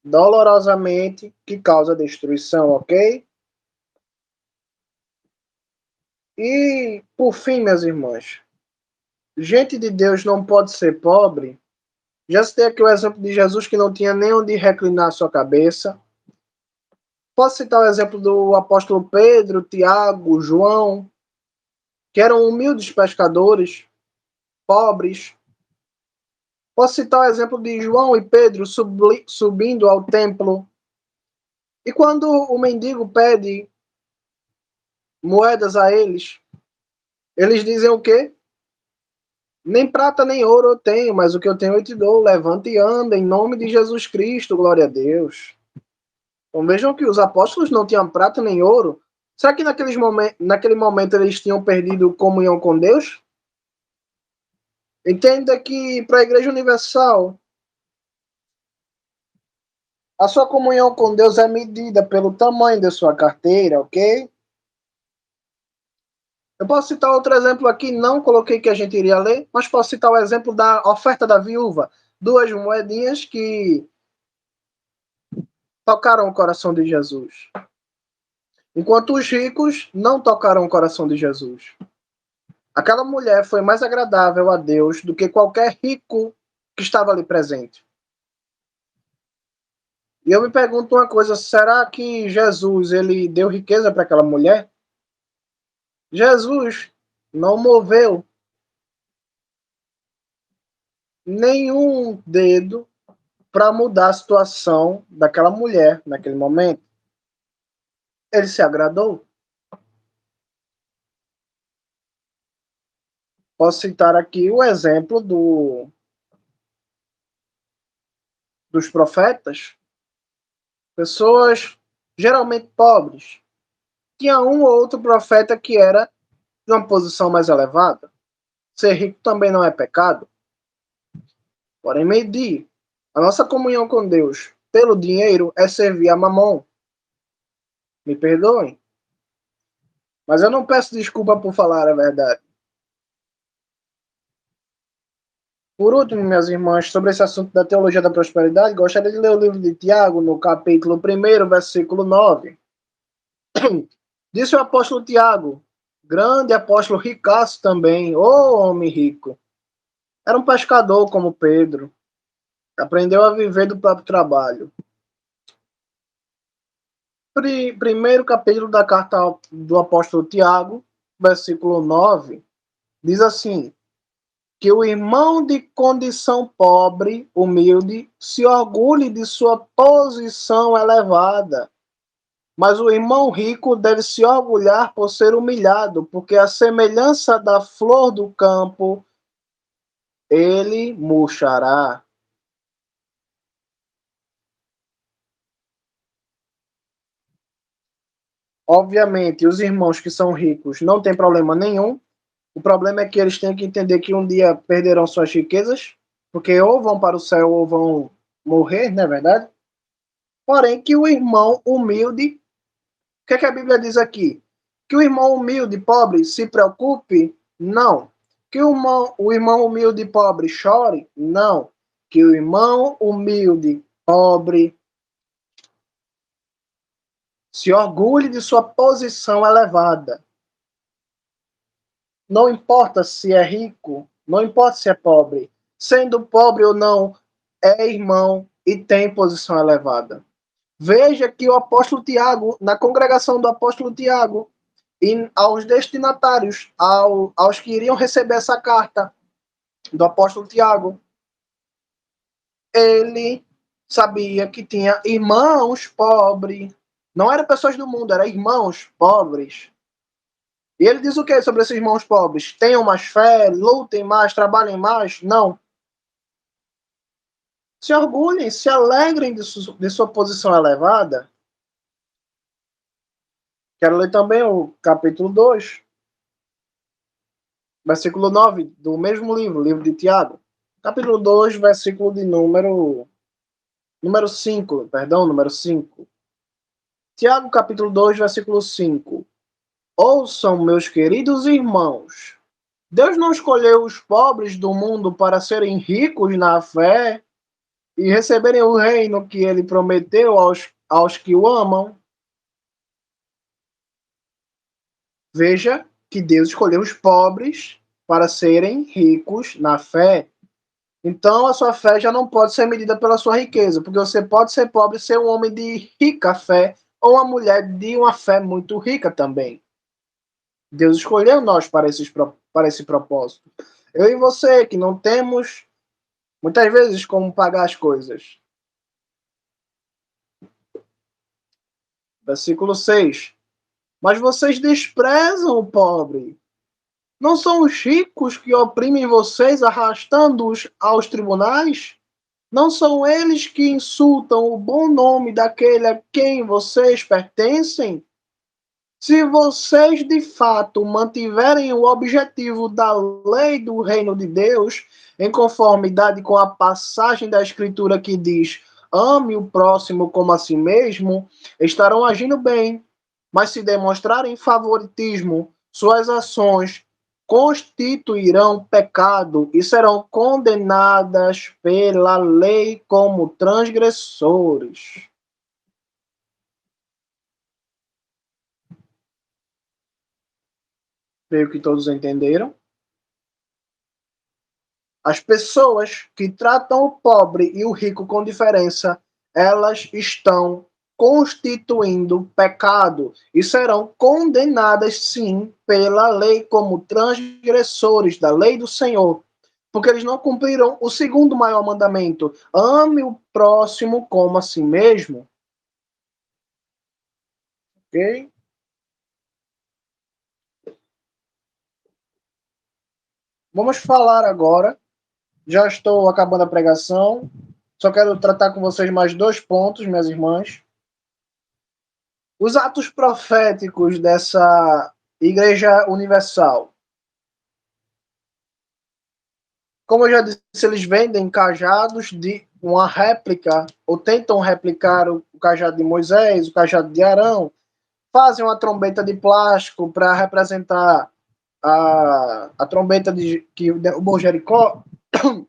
Speaker 1: dolorosamente, que causa destruição, ok? E, por fim, minhas irmãs, gente de Deus não pode ser pobre. Já citei aqui o exemplo de Jesus, que não tinha nem onde reclinar sua cabeça. Posso citar o exemplo do apóstolo Pedro, Tiago, João, que eram humildes pescadores, pobres. Posso citar o exemplo de João e Pedro subindo ao templo. E quando o mendigo pede moedas a eles, eles dizem o quê? Nem prata nem ouro eu tenho, mas o que eu tenho eu te dou. Levanta e anda, em nome de Jesus Cristo, glória a Deus. Então vejam que os apóstolos não tinham prata nem ouro. Será que naquele momento eles tinham perdido comunhão com Deus? Entenda que para a Igreja Universal, a sua comunhão com Deus é medida pelo tamanho da sua carteira, ok? Eu posso citar outro exemplo aqui, não coloquei que a gente iria ler, mas posso citar o exemplo da oferta da viúva. Duas moedinhas que tocaram o coração de Jesus. Enquanto os ricos não tocaram o coração de Jesus. Aquela mulher foi mais agradável a Deus do que qualquer rico que estava ali presente. E eu me pergunto uma coisa, será que Jesus ele deu riqueza para aquela mulher? Jesus não moveu nenhum dedo para mudar a situação daquela mulher naquele momento. Ele se agradou. Posso citar aqui o exemplo dos profetas, pessoas geralmente pobres. Tinha um ou outro profeta que era de uma posição mais elevada. Ser rico também não é pecado. Porém, medir a nossa comunhão com Deus pelo dinheiro é servir a mamão. Me perdoem, mas eu não peço desculpa por falar a verdade. Por último, minhas irmãs, sobre esse assunto da teologia da prosperidade, gostaria de ler o livro de Tiago, no capítulo 1, versículo 9. Disse o apóstolo Tiago, grande apóstolo ricaço também, ô homem rico. Era um pescador como Pedro, aprendeu a viver do próprio trabalho. Primeiro capítulo da carta do apóstolo Tiago, versículo 9, diz assim, que o irmão de condição pobre, humilde, se orgulhe de sua posição elevada, mas o irmão rico deve se orgulhar por ser humilhado, porque a semelhança da flor do campo, ele murchará. Obviamente, os irmãos que são ricos não têm problema nenhum. O problema é que eles têm que entender que um dia perderão suas riquezas, porque ou vão para o céu ou vão morrer, não é verdade? Porém, que o irmão humilde, o que, é que a Bíblia diz aqui? Que o irmão humilde, pobre, se preocupe? Não. Que o irmão humilde, pobre, chore? Não. Que o irmão humilde, pobre, se orgulhe de sua posição elevada. Não importa se é rico, não importa se é pobre. Sendo pobre ou não, é irmão e tem posição elevada. Veja que o apóstolo Tiago, na congregação do apóstolo Tiago, e aos destinatários, aos que iriam receber essa carta do apóstolo Tiago, ele sabia que tinha irmãos pobres. Não eram pessoas do mundo, eram irmãos pobres. E ele diz o que sobre esses irmãos pobres? Tenham mais fé, lutem mais, trabalhem mais? Não. Se orgulhem, se alegrem de sua posição elevada. Quero ler também o capítulo 2, versículo 9, do mesmo livro, livro de Tiago. Capítulo 2, versículo de número 5, perdão, número 5. Tiago, capítulo 2, versículo 5. Ouçam, meus queridos irmãos, Deus não escolheu os pobres do mundo para serem ricos na fé e receberem o reino que ele prometeu aos que o amam. Veja que Deus escolheu os pobres para serem ricos na fé. Então, a sua fé já não pode ser medida pela sua riqueza, porque você pode ser pobre e ser um homem de rica fé, ou uma mulher de uma fé muito rica também. Deus escolheu nós para esse propósito. Eu e você, que não temos, muitas vezes, como pagar as coisas. Versículo 6. Mas vocês desprezam o pobre. Não são os ricos que oprimem vocês, arrastando-os aos tribunais? Não são eles que insultam o bom nome daquele a quem vocês pertencem? Se vocês de fato mantiverem o objetivo da lei do reino de Deus, em conformidade com a passagem da Escritura que diz: ame o próximo como a si mesmo, estarão agindo bem. Mas se demonstrarem favoritismo, suas ações constituirão pecado e serão condenadas pela lei como transgressores. Creio que todos entenderam. As pessoas que tratam o pobre e o rico com diferença, elas estão constituindo pecado e serão condenadas, sim, pela lei como transgressores da lei do Senhor, porque eles não cumpriram o segundo maior mandamento: ame o próximo como a si mesmo. Ok? Vamos falar agora. Já estou acabando a pregação. Só quero tratar com vocês mais 2 pontos, minhas irmãs. Os atos proféticos dessa Igreja Universal. Como eu já disse, eles vendem cajados de uma réplica, ou tentam replicar o cajado de Moisés, o cajado de Arão, fazem uma trombeta de plástico para representar a trombeta que derrubou Jericó,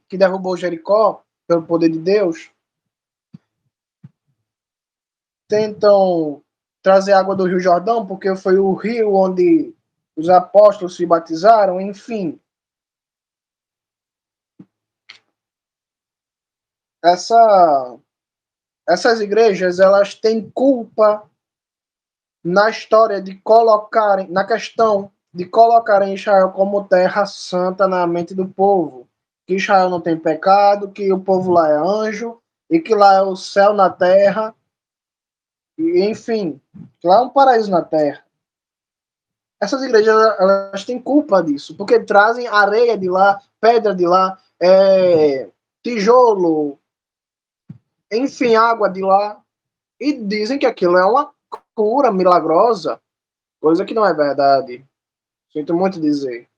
Speaker 1: que derrubou Jericó pelo poder de Deus. Tentam trazer água do Rio Jordão, porque foi o rio onde os apóstolos se batizaram, enfim. Essas igrejas, elas têm culpa na história de colocarem, na questão de colocarem Israel como terra santa na mente do povo. Que Israel não tem pecado, que o povo lá é anjo, e que lá é o céu na terra, e, enfim, que lá é um paraíso na terra. Essas igrejas, elas têm culpa disso, porque trazem areia de lá, pedra de lá, tijolo, enfim, água de lá, e dizem que aquilo é uma cura milagrosa, coisa que não é verdade. Sinto muito dizer.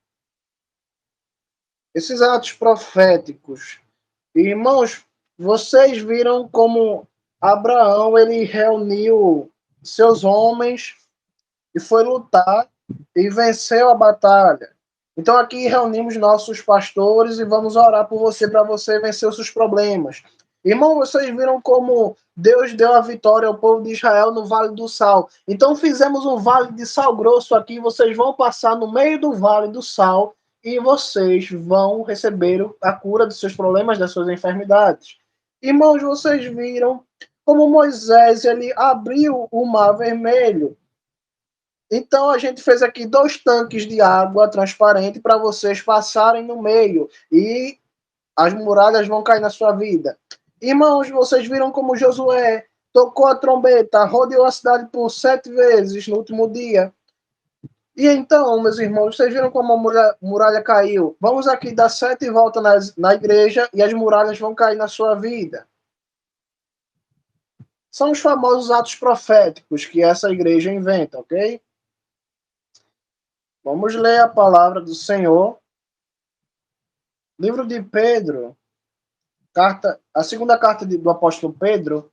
Speaker 1: Esses atos proféticos, irmãos, vocês viram como Abraão ele reuniu seus homens e foi lutar e venceu a batalha. Então aqui reunimos nossos pastores e vamos orar por você para você vencer os seus problemas. Irmão, vocês viram como Deus deu a vitória ao povo de Israel no Vale do Sal. Então fizemos um vale de sal grosso aqui. Vocês vão passar no meio do Vale do Sal e vocês vão receber a cura dos seus problemas, das suas enfermidades. Irmãos, vocês viram como Moisés ele abriu o Mar Vermelho. Então a gente fez aqui 2 tanques de água transparente para vocês passarem no meio e as muralhas vão cair na sua vida. Irmãos, vocês viram como Josué tocou a trombeta, rodeou a cidade por 7 vezes no último dia. E então, meus irmãos, vocês viram como a muralha caiu. Vamos aqui dar 7 voltas na igreja e as muralhas vão cair na sua vida. São os famosos atos proféticos que essa igreja inventa, ok? Vamos ler a palavra do Senhor. Livro de Pedro, a segunda carta do apóstolo Pedro,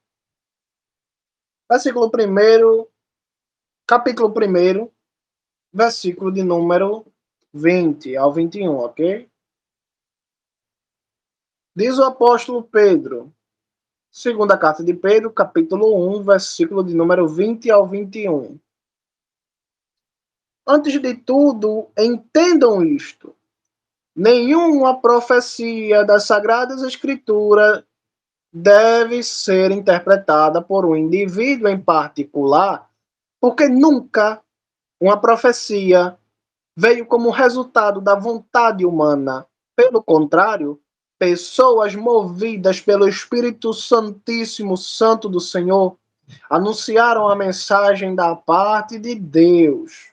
Speaker 1: versículo 1, capítulo 1, versículo de número 20 ao 21, ok? Diz o apóstolo Pedro, segunda carta de Pedro, capítulo 1, versículo de número 20 ao 21. Antes de tudo, entendam isto. Nenhuma profecia das Sagradas Escrituras deve ser interpretada por um indivíduo em particular, porque nunca uma profecia veio como resultado da vontade humana. Pelo contrário, pessoas movidas pelo Espírito Santíssimo Santo do Senhor anunciaram a mensagem da parte de Deus.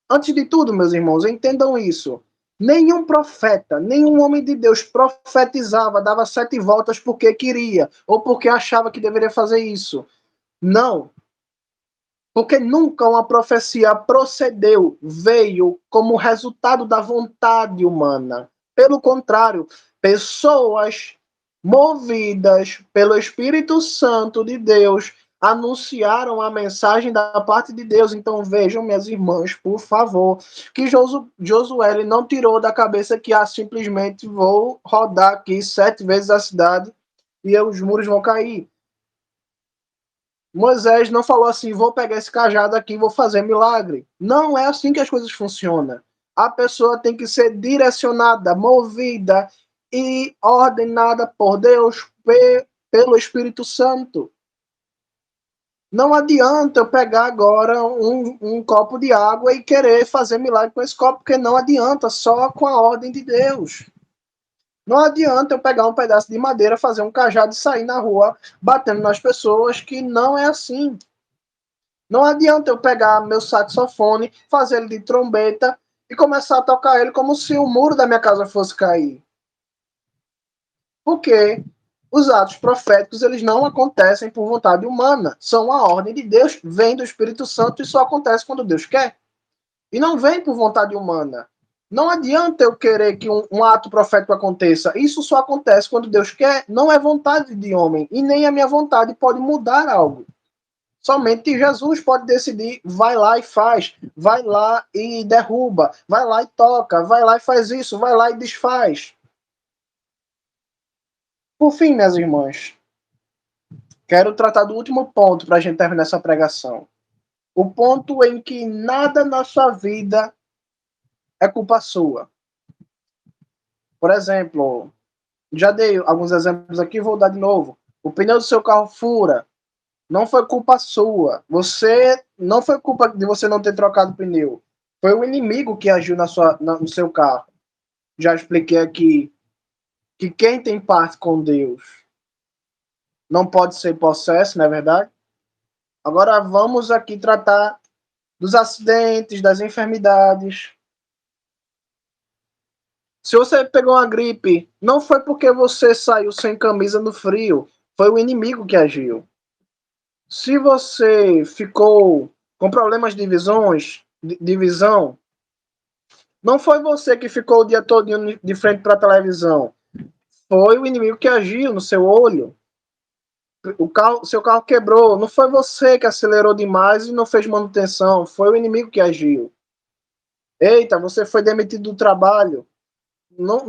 Speaker 1: Antes de tudo, meus irmãos, entendam isso. Nenhum profeta, nenhum homem de Deus profetizava, dava 7 voltas porque queria, ou porque achava que deveria fazer isso. Não. Porque nunca uma profecia procedeu, veio como resultado da vontade humana. Pelo contrário, pessoas movidas pelo Espírito Santo de Deus anunciaram a mensagem da parte de Deus. Então vejam, minhas irmãs, por favor, que Josué não tirou da cabeça que simplesmente vou rodar aqui 7 vezes a cidade e os muros vão cair. Moisés não falou assim, vou pegar esse cajado aqui e vou fazer milagre. Não é assim que as coisas funcionam. A pessoa tem que ser direcionada, movida e ordenada por Deus, pelo Espírito Santo. Não adianta eu pegar agora um copo de água e querer fazer milagre com esse copo, porque não adianta, só com a ordem de Deus. Não adianta eu pegar um pedaço de madeira, fazer um cajado e sair na rua batendo nas pessoas, que não é assim. Não adianta eu pegar meu saxofone, fazer ele de trombeta e começar a tocar ele como se o muro da minha casa fosse cair. Porque os atos proféticos, eles não acontecem por vontade humana. São a ordem de Deus, vem do Espírito Santo e só acontece quando Deus quer. E não vem por vontade humana. Não adianta eu querer que um ato profético aconteça. Isso só acontece quando Deus quer. Não é vontade de homem. E nem a minha vontade pode mudar algo. Somente Jesus pode decidir, vai lá e faz, vai lá e derruba, vai lá e toca, vai lá e faz isso, vai lá e desfaz. Por fim, minhas irmãs, quero tratar do último ponto para a gente terminar essa pregação. O ponto em que nada na sua vida é culpa sua. Por exemplo, já dei alguns exemplos aqui, vou dar de novo. O pneu do seu carro fura, não foi culpa sua. Você não foi culpa de você não ter trocado o pneu. Foi o inimigo que agiu no seu carro. Já expliquei aqui que quem tem parte com Deus não pode ser possesso, não é verdade? Agora vamos aqui tratar dos acidentes, das enfermidades. Se você pegou uma gripe, não foi porque você saiu sem camisa no frio, foi o inimigo que agiu. Se você ficou com problemas de visão, não foi você que ficou o dia todo de frente para a televisão. Foi o inimigo que agiu no seu olho. Seu carro quebrou. Não foi você que acelerou demais e não fez manutenção. Foi o inimigo que agiu. Eita, você foi demitido do trabalho. Não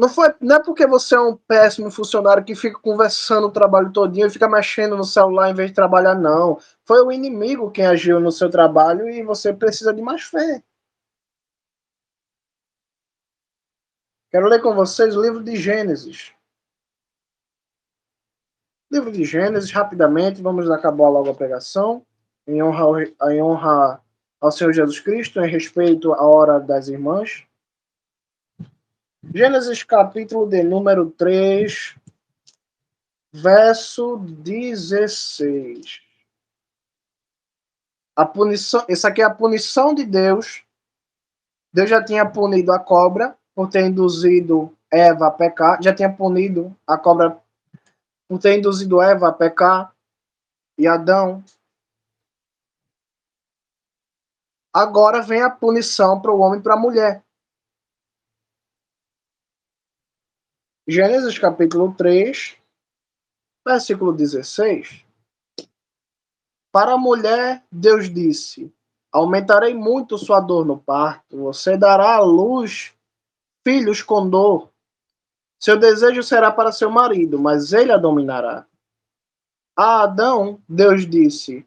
Speaker 1: é porque você é um péssimo funcionário que fica conversando o trabalho todinho e fica mexendo no celular em vez de trabalhar, não. Foi o inimigo quem agiu no seu trabalho e você precisa de mais fé. Quero ler com vocês o livro de Gênesis. Livro de Gênesis, rapidamente, vamos acabar logo a pregação, em honra ao Senhor Jesus Cristo, em respeito à hora das irmãs. Gênesis capítulo de número 3, verso 16. A punição, essa aqui é a punição de Deus. Deus já tinha punido a cobra por ter induzido Eva a pecar, já tinha punido a cobra por ter induzido Eva a pecar e Adão. Agora vem a punição para o homem e para a mulher. Gênesis capítulo 3, versículo 16. Para a mulher, Deus disse: aumentarei muito sua dor no parto, você dará à luz filhos com dor. Seu desejo será para seu marido, mas ele a dominará. A Adão, Deus disse: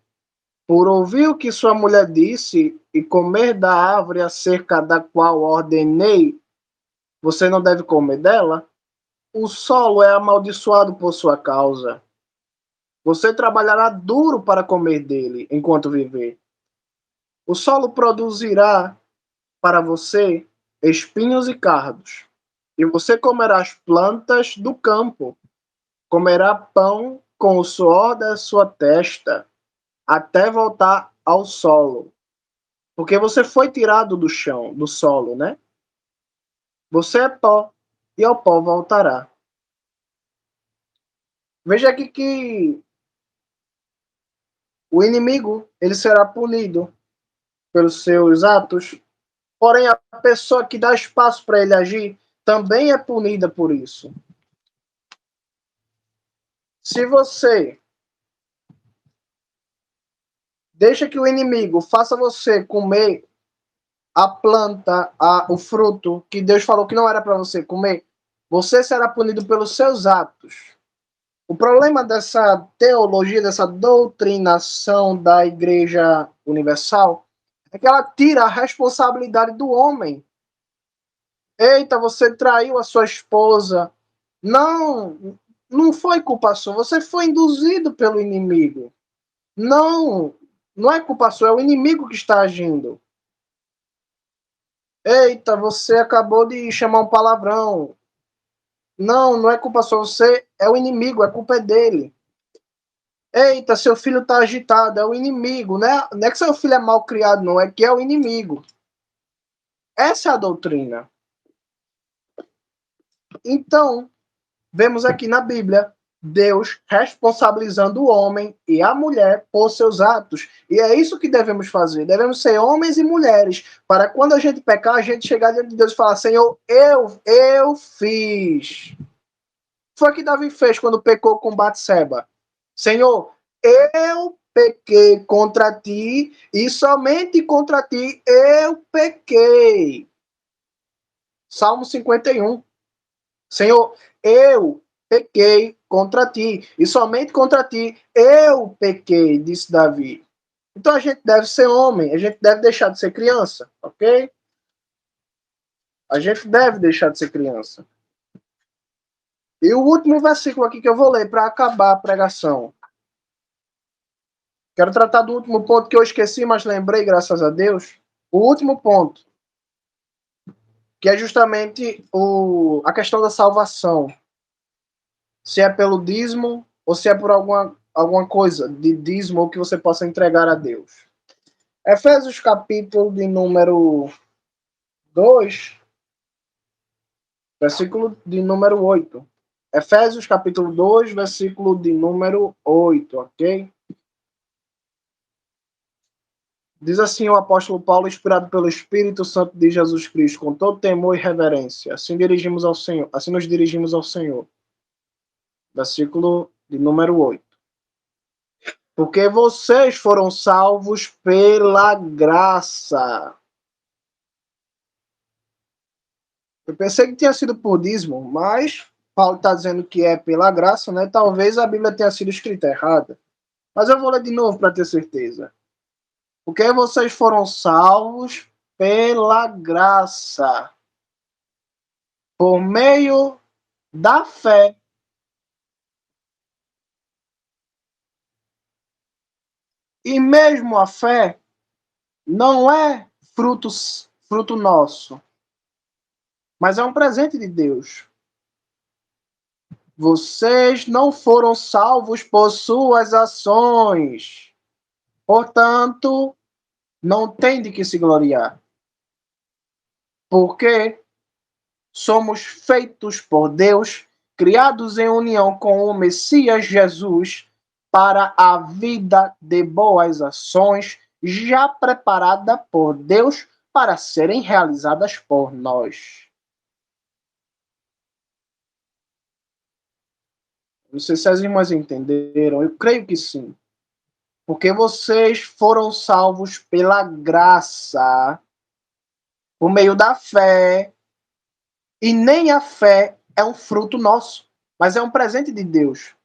Speaker 1: por ouvir o que sua mulher disse e comer da árvore acerca da qual ordenei, você não deve comer dela, o solo é amaldiçoado por sua causa. Você trabalhará duro para comer dele enquanto viver. O solo produzirá para você espinhos e cardos, e você comerá as plantas do campo. Comerá pão com o suor da sua testa, até voltar ao solo. Porque você foi tirado do chão, do solo, né? Você é pó e ao pó voltará. Veja aqui que o inimigo ele será punido pelos seus atos, porém a pessoa que dá espaço para ele agir também é punida por isso. Se você deixa que o inimigo faça você comer a planta, o fruto que Deus falou que não era para você comer, você será punido pelos seus atos. O problema dessa teologia, dessa doutrinação da Igreja Universal, é que ela tira a responsabilidade do homem. Eita, você traiu a sua esposa. Não, não foi culpa sua, você foi induzido pelo inimigo. Não, não é culpa sua, é o inimigo que está agindo. Eita, você acabou de chamar um palavrão. Não, não é culpa sua, você é o inimigo, a culpa é dele. Eita, seu filho tá agitado, é o inimigo, né? Não é que seu filho é mal criado, não, é que é o inimigo. Essa é a doutrina. Então, vemos aqui na Bíblia Deus responsabilizando o homem e a mulher por seus atos. E é isso que devemos fazer. Devemos ser homens e mulheres, para quando a gente pecar, a gente chegar diante de Deus e falar: Senhor, eu fiz. Foi o que Davi fez quando pecou com Batseba. Senhor, eu pequei contra ti e somente contra ti eu pequei. Salmo 51. Senhor, eu pequei contra ti e somente contra ti eu pequei, disse Davi. Então a gente deve ser homem, a gente deve deixar de ser criança, ok? A gente deve deixar de ser criança. E o último versículo aqui que eu vou ler para acabar a pregação. Quero tratar do último ponto que eu esqueci, mas lembrei, graças a Deus. O último ponto, que é justamente a questão da salvação. Se é pelo dízimo ou se é por alguma coisa de dízimo que você possa entregar a Deus. Efésios capítulo de número 2, versículo de número 8. Efésios capítulo 2, versículo de número 8, ok? Diz assim o apóstolo Paulo, inspirado pelo Espírito Santo de Jesus Cristo, com todo temor e reverência. Assim dirigimos ao Senhor, assim nos dirigimos ao Senhor. Versículo de número 8. Porque vocês foram salvos pela graça. Eu pensei que tinha sido por dízimo, mas Paulo está dizendo que é pela graça, né? Talvez a Bíblia tenha sido escrita errada. Mas eu vou ler de novo para ter certeza. Porque vocês foram salvos pela graça, por meio da fé. E mesmo a fé não é fruto nosso, mas é um presente de Deus. Vocês não foram salvos por suas ações. Portanto, não tem de que se gloriar. Porque somos feitos por Deus, criados em união com o Messias Jesus, para a vida de boas ações, já preparada por Deus para serem realizadas por nós. Não sei se as irmãs entenderam, eu creio que sim. Porque vocês foram salvos pela graça, por meio da fé, e nem a fé é um fruto nosso, mas é um presente de Deus.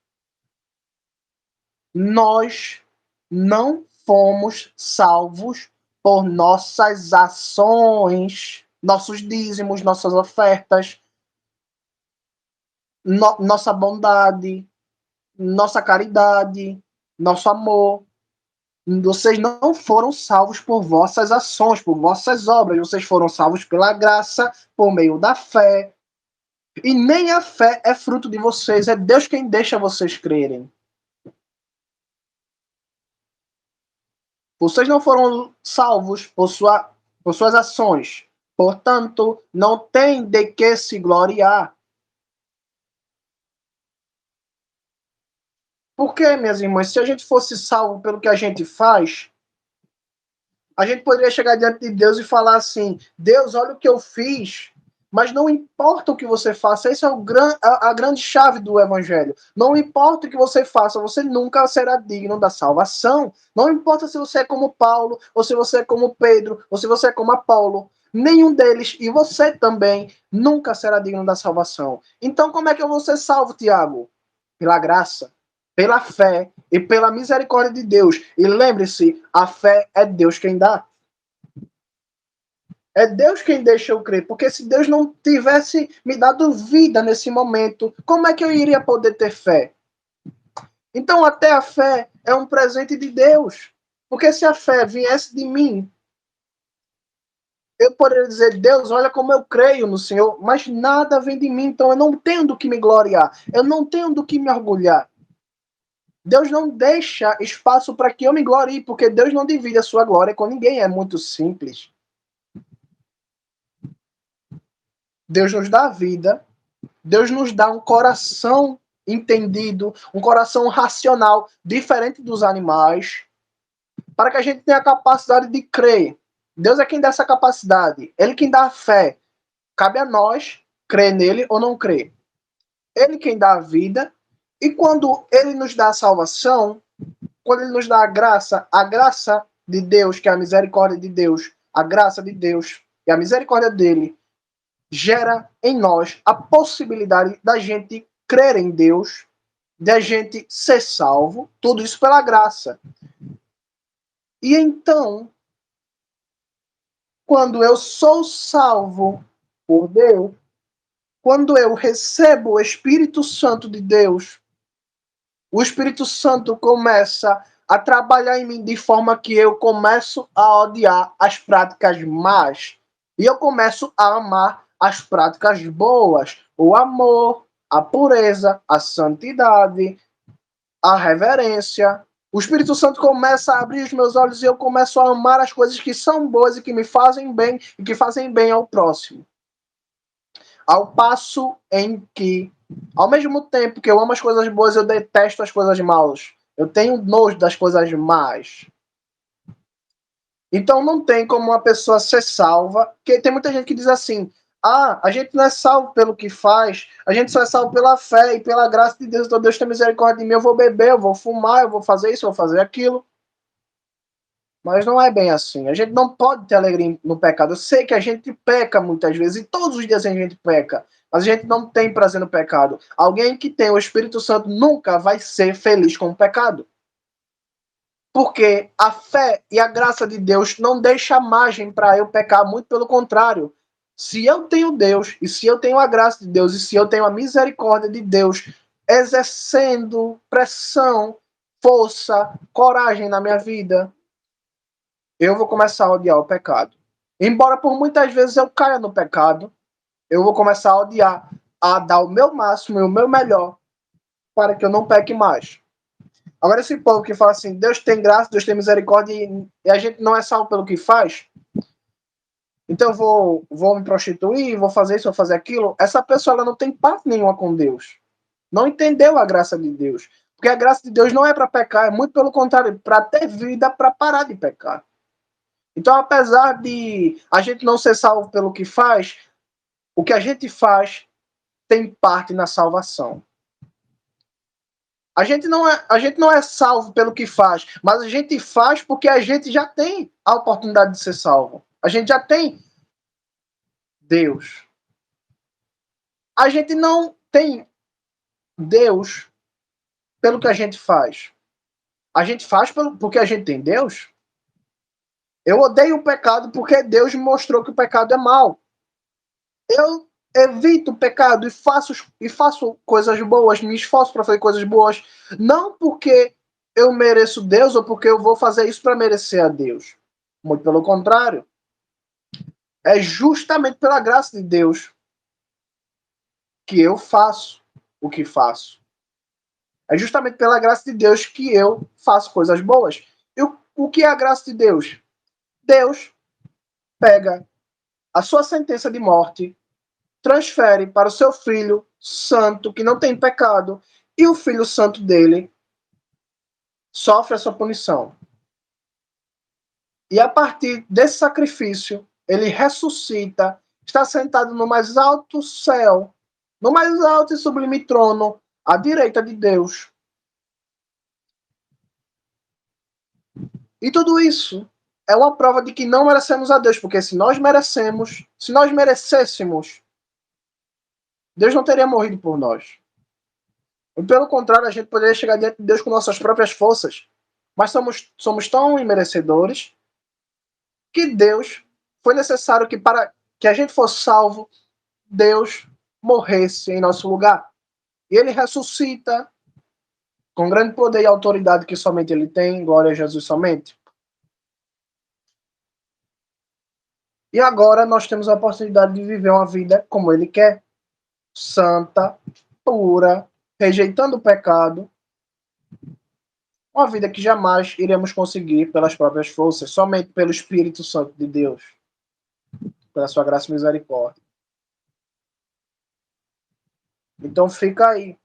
Speaker 1: Nós não fomos salvos por nossas ações, nossos dízimos, nossas ofertas, nossa bondade, nossa caridade, nosso amor. Vocês não foram salvos por vossas ações, por vossas obras. Vocês foram salvos pela graça, por meio da fé. E nem a fé é fruto de vocês, é Deus quem deixa vocês crerem. Vocês não foram salvos por suas ações. Portanto, não tem de que se gloriar. Por quê, minhas irmãs? Se a gente fosse salvo pelo que a gente faz, a gente poderia chegar diante de Deus e falar assim: Deus, olha o que eu fiz. Mas não importa o que você faça, essa é a grande chave do Evangelho. Não importa o que você faça, você nunca será digno da salvação. Não importa se você é como Paulo, ou se você é como Pedro, ou se você é como Apolo. Nenhum deles, e você também, nunca será digno da salvação. Então, como é que eu vou ser salvo, Tiago? Pela graça, pela fé e pela misericórdia de Deus. E lembre-se, a fé é Deus quem dá. É Deus quem deixa eu crer, porque se Deus não tivesse me dado vida nesse momento, como é que eu iria poder ter fé? Então, até a fé é um presente de Deus. Porque se a fé viesse de mim, eu poderia dizer: Deus, olha como eu creio no Senhor, mas nada vem de mim, então eu não tenho do que me gloriar, eu não tenho do que me orgulhar. Deus não deixa espaço para que eu me glorie, porque Deus não divide a sua glória com ninguém, é muito simples. Deus nos dá a vida, Deus nos dá um coração entendido, um coração racional, diferente dos animais, para que a gente tenha a capacidade de crer. Deus é quem dá essa capacidade, Ele quem dá a fé. Cabe a nós crer nele ou não crer. Ele quem dá a vida, e quando Ele nos dá a salvação, quando Ele nos dá a graça de Deus, que é a misericórdia de Deus, a graça de Deus e a misericórdia dele, gera em nós a possibilidade da gente crer em Deus, da gente ser salvo, tudo isso pela graça. E então, quando eu sou salvo por Deus, quando eu recebo o Espírito Santo de Deus, o Espírito Santo começa a trabalhar em mim de forma que eu começo a odiar as práticas más. E eu começo a amar as práticas boas, o amor, a pureza, a santidade, a reverência. O Espírito Santo começa a abrir os meus olhos e eu começo a amar as coisas que são boas e que me fazem bem e que fazem bem ao próximo. Ao passo em que, ao mesmo tempo que eu amo as coisas boas, eu detesto as coisas maus. Eu tenho nojo das coisas más. Então não tem como uma pessoa ser salva, porque tem muita gente que diz assim: ah, a gente não é salvo pelo que faz, a gente só é salvo pela fé e pela graça de Deus. Então Deus tem misericórdia de mim, eu vou beber, eu vou fumar, eu vou fazer isso, eu vou fazer aquilo. Mas não é bem assim. A gente não pode ter alegria no pecado. Eu sei que a gente peca muitas vezes, e todos os dias a gente peca. Mas a gente não tem prazer no pecado. Alguém que tem o Espírito Santo nunca vai ser feliz com o pecado. Porque a fé e a graça de Deus não deixa margem para eu pecar, muito pelo contrário. Se eu tenho Deus, e se eu tenho a graça de Deus, e se eu tenho a misericórdia de Deus exercendo pressão, força, coragem na minha vida, eu vou começar a odiar o pecado. Embora por muitas vezes eu caia no pecado, eu vou começar a odiar, a dar o meu máximo e o meu melhor para que eu não peque mais. Agora, esse povo que fala assim: Deus tem graça, Deus tem misericórdia e a gente não é salvo pelo que faz, então eu vou me prostituir, vou fazer isso, vou fazer aquilo. Essa pessoa ela não tem parte nenhuma com Deus. Não entendeu a graça de Deus. Porque a graça de Deus não é para pecar, é muito pelo contrário, para ter vida, para parar de pecar. Então, apesar de a gente não ser salvo pelo que faz, o que a gente faz tem parte na salvação. A gente não é salvo pelo que faz, mas a gente faz porque a gente já tem a oportunidade de ser salvo. A gente já tem Deus. A gente não tem Deus pelo que a gente faz. A gente faz porque a gente tem Deus. Eu odeio o pecado porque Deus me mostrou que o pecado é mal. Eu evito o pecado e faço coisas boas, me esforço para fazer coisas boas, não porque eu mereço Deus ou porque eu vou fazer isso para merecer a Deus. Muito pelo contrário. É justamente pela graça de Deus que eu faço o que faço. É justamente pela graça de Deus que eu faço coisas boas. O que é a graça de Deus? Deus pega a sua sentença de morte, transfere para o seu filho santo, que não tem pecado, e o filho santo dele sofre a sua punição. E a partir desse sacrifício, ele ressuscita, está sentado no mais alto céu, no mais alto e sublime trono, à direita de Deus. E tudo isso é uma prova de que não merecemos a Deus, porque se nós merecêssemos, Deus não teria morrido por nós. E pelo contrário, a gente poderia chegar diante de Deus com nossas próprias forças. Mas somos tão imerecedores que Deus foi necessário que para que a gente fosse salvo, Deus morresse em nosso lugar. E ele ressuscita com grande poder e autoridade que somente ele tem. Glória a Jesus somente. E agora nós temos a oportunidade de viver uma vida como ele quer. Santa, pura, rejeitando o pecado. Uma vida que jamais iremos conseguir pelas próprias forças, somente pelo Espírito Santo de Deus, pela sua graça e misericórdia. Então fica aí.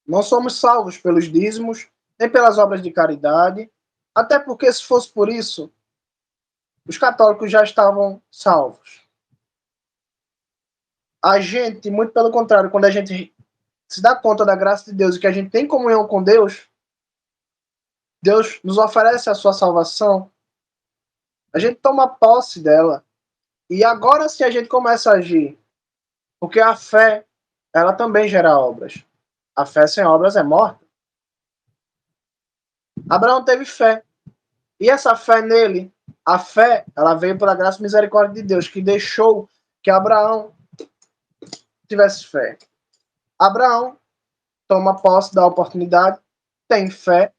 Speaker 1: Não somos salvos pelos dízimos, nem pelas obras de caridade, até porque se fosse por isso, os católicos já estavam salvos. A gente, muito pelo contrário, quando a gente se dá conta da graça de Deus e que a gente tem comunhão com Deus, Deus nos oferece a sua salvação, a gente toma posse dela. E agora sim a gente começa a agir. Porque a fé, ela também gera obras. A fé sem obras é morta. Abraão teve fé. E essa fé nele, a fé, ela veio pela graça e misericórdia de Deus, que deixou que Abraão tivesse fé. Abraão toma posse da oportunidade, tem fé,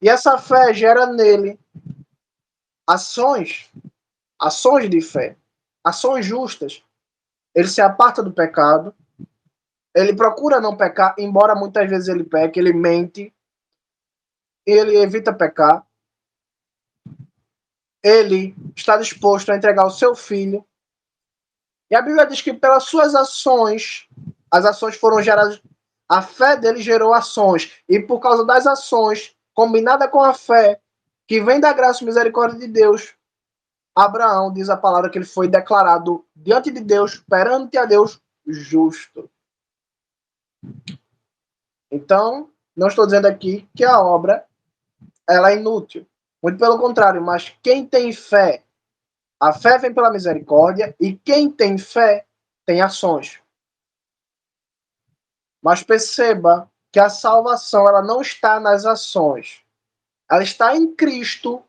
Speaker 1: e essa fé gera nele ações de fé, ações justas. Ele se aparta do pecado, ele procura não pecar, embora muitas vezes ele peque, ele mente, ele evita pecar, ele está disposto a entregar o seu filho, e a Bíblia diz que pelas suas ações, as ações foram geradas, a fé dele gerou ações, e por causa das ações, combinada com a fé, que vem da graça e misericórdia de Deus, Abraão, diz a palavra, que ele foi declarado diante de Deus, perante a Deus, justo. Então, não estou dizendo aqui que a obra ela é inútil. Muito pelo contrário, mas quem tem fé, a fé vem pela misericórdia, e quem tem fé tem ações. Mas perceba que a salvação ela não está nas ações. Ela está em Cristo,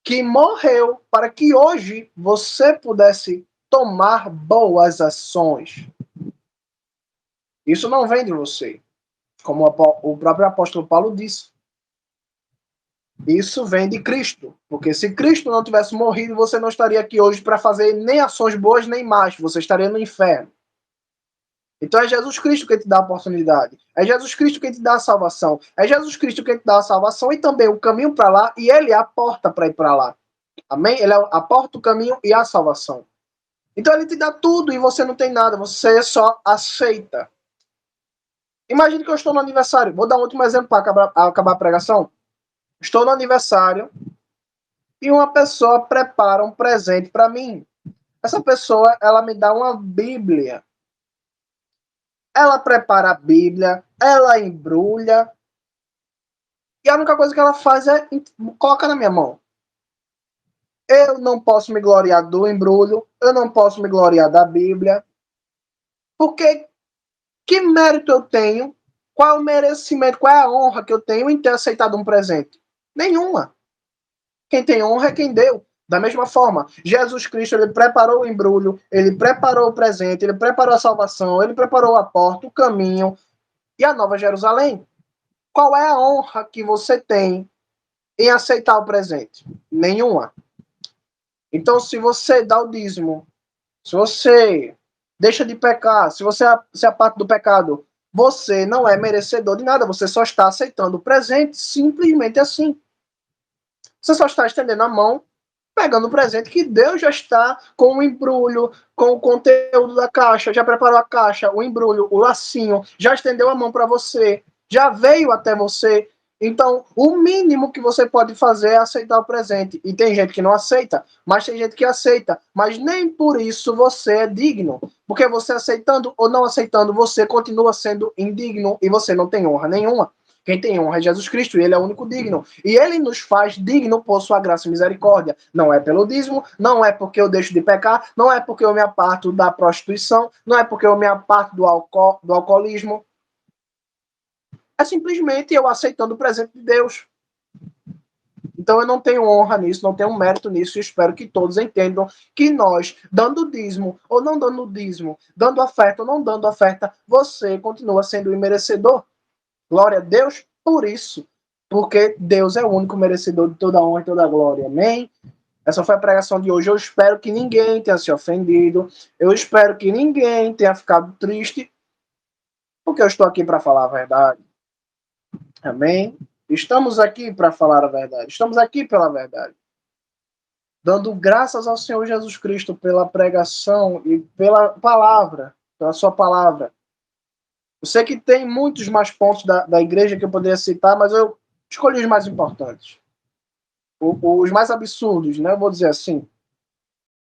Speaker 1: que morreu para que hoje você pudesse tomar boas ações. Isso não vem de você, como o próprio apóstolo Paulo disse. Isso vem de Cristo, porque se Cristo não tivesse morrido, você não estaria aqui hoje para fazer nem ações boas nem más, você estaria no inferno. Então é Jesus Cristo quem te dá a oportunidade, é Jesus Cristo quem te dá a salvação, é Jesus Cristo quem te dá a salvação e também o caminho para lá, e Ele é a porta para ir para lá. Amém? Ele é a porta, o caminho e a salvação. Então Ele te dá tudo e você não tem nada, você só aceita. Imagine que eu estou no aniversário, vou dar um último exemplo para acabar a pregação. Estou no aniversário e uma pessoa prepara um presente para mim. Essa pessoa, ela me dá uma Bíblia. Ela prepara a Bíblia, ela embrulha, e a única coisa que ela faz é colocar na minha mão. Eu não posso me gloriar do embrulho, eu não posso me gloriar da Bíblia, porque que mérito eu tenho? Qual é o merecimento, qual é a honra que eu tenho em ter aceitado um presente? Nenhuma. Quem tem honra é quem deu. Da mesma forma, Jesus Cristo, ele preparou o embrulho, ele preparou o presente, ele preparou a salvação, ele preparou a porta, o caminho e a Nova Jerusalém. Qual é a honra que você tem em aceitar o presente? Nenhuma. Então, se você dá o dízimo, se você deixa de pecar, se você se aparta do pecado, você não é merecedor de nada, você só está aceitando o presente, simplesmente assim. Você só está estendendo a mão pegando o presente que Deus já está com o embrulho, com o conteúdo da caixa, já preparou a caixa, o embrulho, o lacinho, já estendeu a mão para você, já veio até você. Então, o mínimo que você pode fazer é aceitar o presente. E tem gente que não aceita, mas tem gente que aceita. Mas nem por isso você é digno. Porque você aceitando ou não aceitando, você continua sendo indigno e você não tem honra nenhuma. Quem tem honra é Jesus Cristo, e ele é o único digno. E ele nos faz digno por sua graça e misericórdia. Não é pelo dízimo, não é porque eu deixo de pecar, não é porque eu me aparto da prostituição, não é porque eu me aparto do alcoolismo. É simplesmente eu aceitando o presente de Deus. Então eu não tenho honra nisso, não tenho mérito nisso, e espero que todos entendam que nós, dando dízimo ou não dando dízimo, dando oferta ou não dando oferta, você continua sendo imerecedor. Glória a Deus por isso, porque Deus é o único merecedor de toda honra e toda glória. Amém? Essa foi a pregação de hoje. Eu espero que ninguém tenha se ofendido. Eu espero que ninguém tenha ficado triste, porque eu estou aqui para falar a verdade. Amém? Estamos aqui para falar a verdade. Estamos aqui pela verdade. Dando graças ao Senhor Jesus Cristo pela pregação e pela palavra, pela sua palavra. Eu sei que tem muitos mais pontos da igreja que eu poderia citar, mas eu escolhi os mais importantes. Os mais absurdos, né? Eu vou dizer assim.